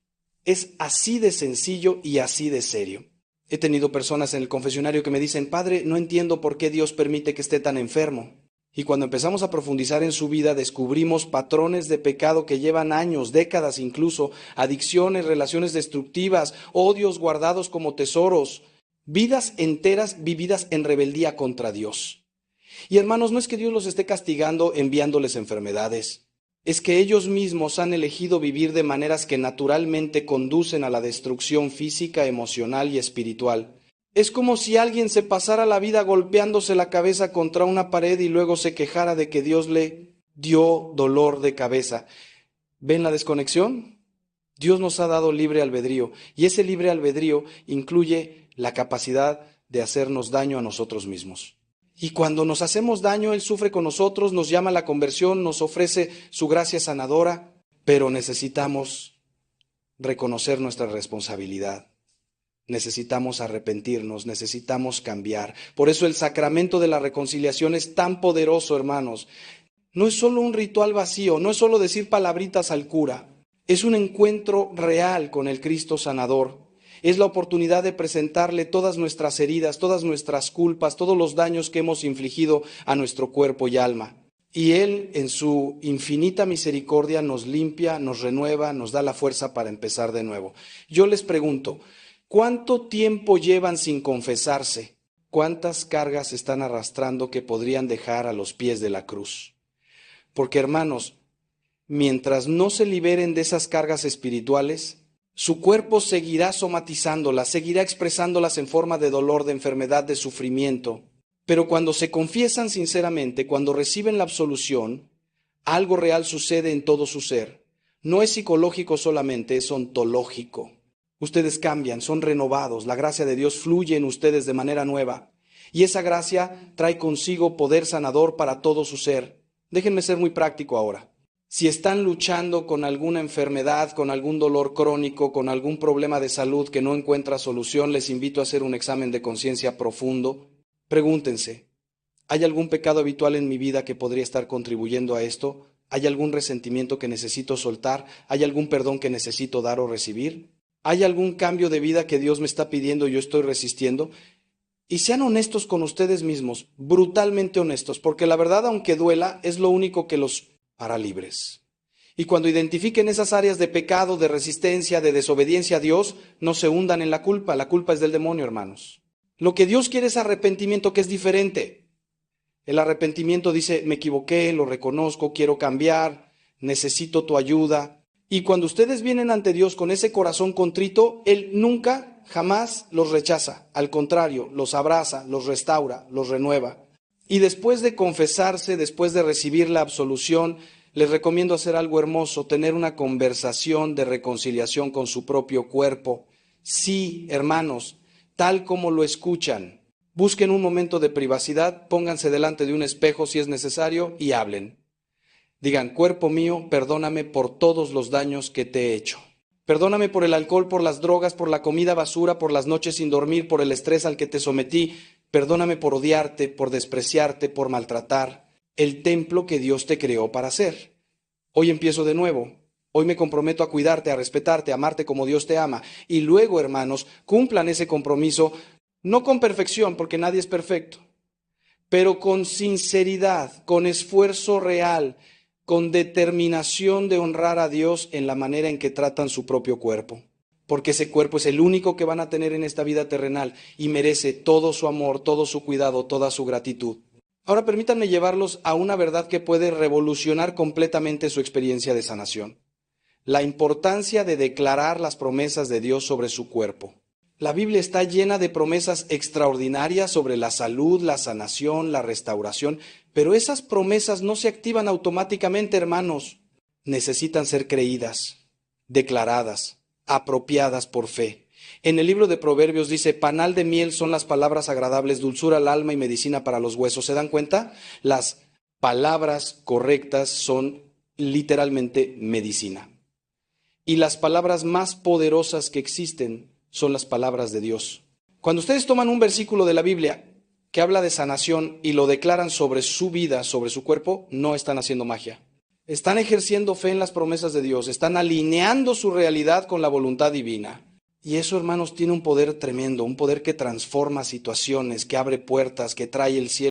Es así de sencillo y así de serio. He tenido personas en el confesionario que me dicen: padre, no entiendo por qué Dios permite que esté tan enfermo. Y cuando empezamos a profundizar en su vida, descubrimos patrones de pecado que llevan años, décadas incluso, adicciones, relaciones destructivas, odios guardados como tesoros, vidas enteras vividas en rebeldía contra Dios. Y hermanos, no es que Dios los esté castigando enviándoles enfermedades. Es que ellos mismos han elegido vivir de maneras que naturalmente conducen a la destrucción física, emocional y espiritual. Es como si alguien se pasara la vida golpeándose la cabeza contra una pared y luego se quejara de que Dios le dio dolor de cabeza. ¿Ven la desconexión? Dios nos ha dado libre albedrío y ese libre albedrío incluye la capacidad de hacernos daño a nosotros mismos. Y cuando nos hacemos daño, Él sufre con nosotros, nos llama a la conversión, nos ofrece su gracia sanadora, pero necesitamos reconocer nuestra responsabilidad. Necesitamos arrepentirnos, necesitamos cambiar. Por eso el sacramento de la reconciliación es tan poderoso, hermanos. No es solo un ritual vacío, no es solo decir palabritas al cura. Es un encuentro real con el Cristo sanador. Es la oportunidad de presentarle todas nuestras heridas, todas nuestras culpas, todos los daños que hemos infligido a nuestro cuerpo y alma. Y Él, en su infinita misericordia, nos limpia, nos renueva, nos da la fuerza para empezar de nuevo. Yo les pregunto, ¿cuánto tiempo llevan sin confesarse? ¿Cuántas cargas están arrastrando que podrían dejar a los pies de la cruz? Porque, hermanos, mientras no se liberen de esas cargas espirituales, su cuerpo seguirá somatizándolas, seguirá expresándolas en forma de dolor, de enfermedad, de sufrimiento. Pero cuando se confiesan sinceramente, cuando reciben la absolución, algo real sucede en todo su ser. No es psicológico solamente, es ontológico. Ustedes cambian, son renovados, la gracia de Dios fluye en ustedes de manera nueva. Y esa gracia trae consigo poder sanador para todo su ser. Déjenme ser muy práctico ahora. Si están luchando con alguna enfermedad, con algún dolor crónico, con algún problema de salud que no encuentra solución, les invito a hacer un examen de conciencia profundo. Pregúntense, ¿hay algún pecado habitual en mi vida que podría estar contribuyendo a esto? ¿Hay algún resentimiento que necesito soltar? ¿Hay algún perdón que necesito dar o recibir? ¿Hay algún cambio de vida que Dios me está pidiendo y yo estoy resistiendo? Y sean honestos con ustedes mismos, brutalmente honestos, porque la verdad, aunque duela, es lo único que los hará libres. Y cuando identifiquen esas áreas de pecado, de resistencia, de desobediencia a Dios, no se hundan en la culpa es del demonio, hermanos. Lo que Dios quiere es arrepentimiento, que es diferente. El arrepentimiento dice: me equivoqué, lo reconozco, quiero cambiar, necesito tu ayuda. Y cuando ustedes vienen ante Dios con ese corazón contrito, Él nunca, jamás los rechaza. Al contrario, los abraza, los restaura, los renueva. Y después de confesarse, después de recibir la absolución, les recomiendo hacer algo hermoso, tener una conversación de reconciliación con su propio cuerpo. Sí, hermanos, tal como lo escuchan. Busquen un momento de privacidad, pónganse delante de un espejo si es necesario y hablen. Digan, cuerpo mío, perdóname por todos los daños que te he hecho. Perdóname por el alcohol, por las drogas, por la comida basura, por las noches sin dormir, por el estrés al que te sometí. Perdóname por odiarte, por despreciarte, por maltratar el templo que Dios te creó para hacer. Hoy empiezo de nuevo. Hoy me comprometo a cuidarte, a respetarte, a amarte como Dios te ama. Y luego, hermanos, cumplan ese compromiso, no con perfección, porque nadie es perfecto, pero con sinceridad, con esfuerzo real, con determinación de honrar a Dios en la manera en que tratan su propio cuerpo. Porque ese cuerpo es el único que van a tener en esta vida terrenal y merece todo su amor, todo su cuidado, toda su gratitud. Ahora permítanme llevarlos a una verdad que puede revolucionar completamente su experiencia de sanación. La importancia de declarar las promesas de Dios sobre su cuerpo. La Biblia está llena de promesas extraordinarias sobre la salud, la sanación, la restauración, pero esas promesas no se activan automáticamente, hermanos. Necesitan ser creídas, declaradas, apropiadas por fe. En el libro de Proverbios dice, panal de miel son las palabras agradables, dulzura al alma y medicina para los huesos. ¿Se dan cuenta? Las palabras correctas son literalmente medicina. Y las palabras más poderosas que existen son las palabras de Dios. Cuando ustedes toman un versículo de la Biblia que habla de sanación y lo declaran sobre su vida, sobre su cuerpo, no están haciendo magia. Están ejerciendo fe en las promesas de Dios, están alineando su realidad con la voluntad divina. Y eso, hermanos, tiene un poder tremendo, un poder que transforma situaciones, que abre puertas, que trae el cielo.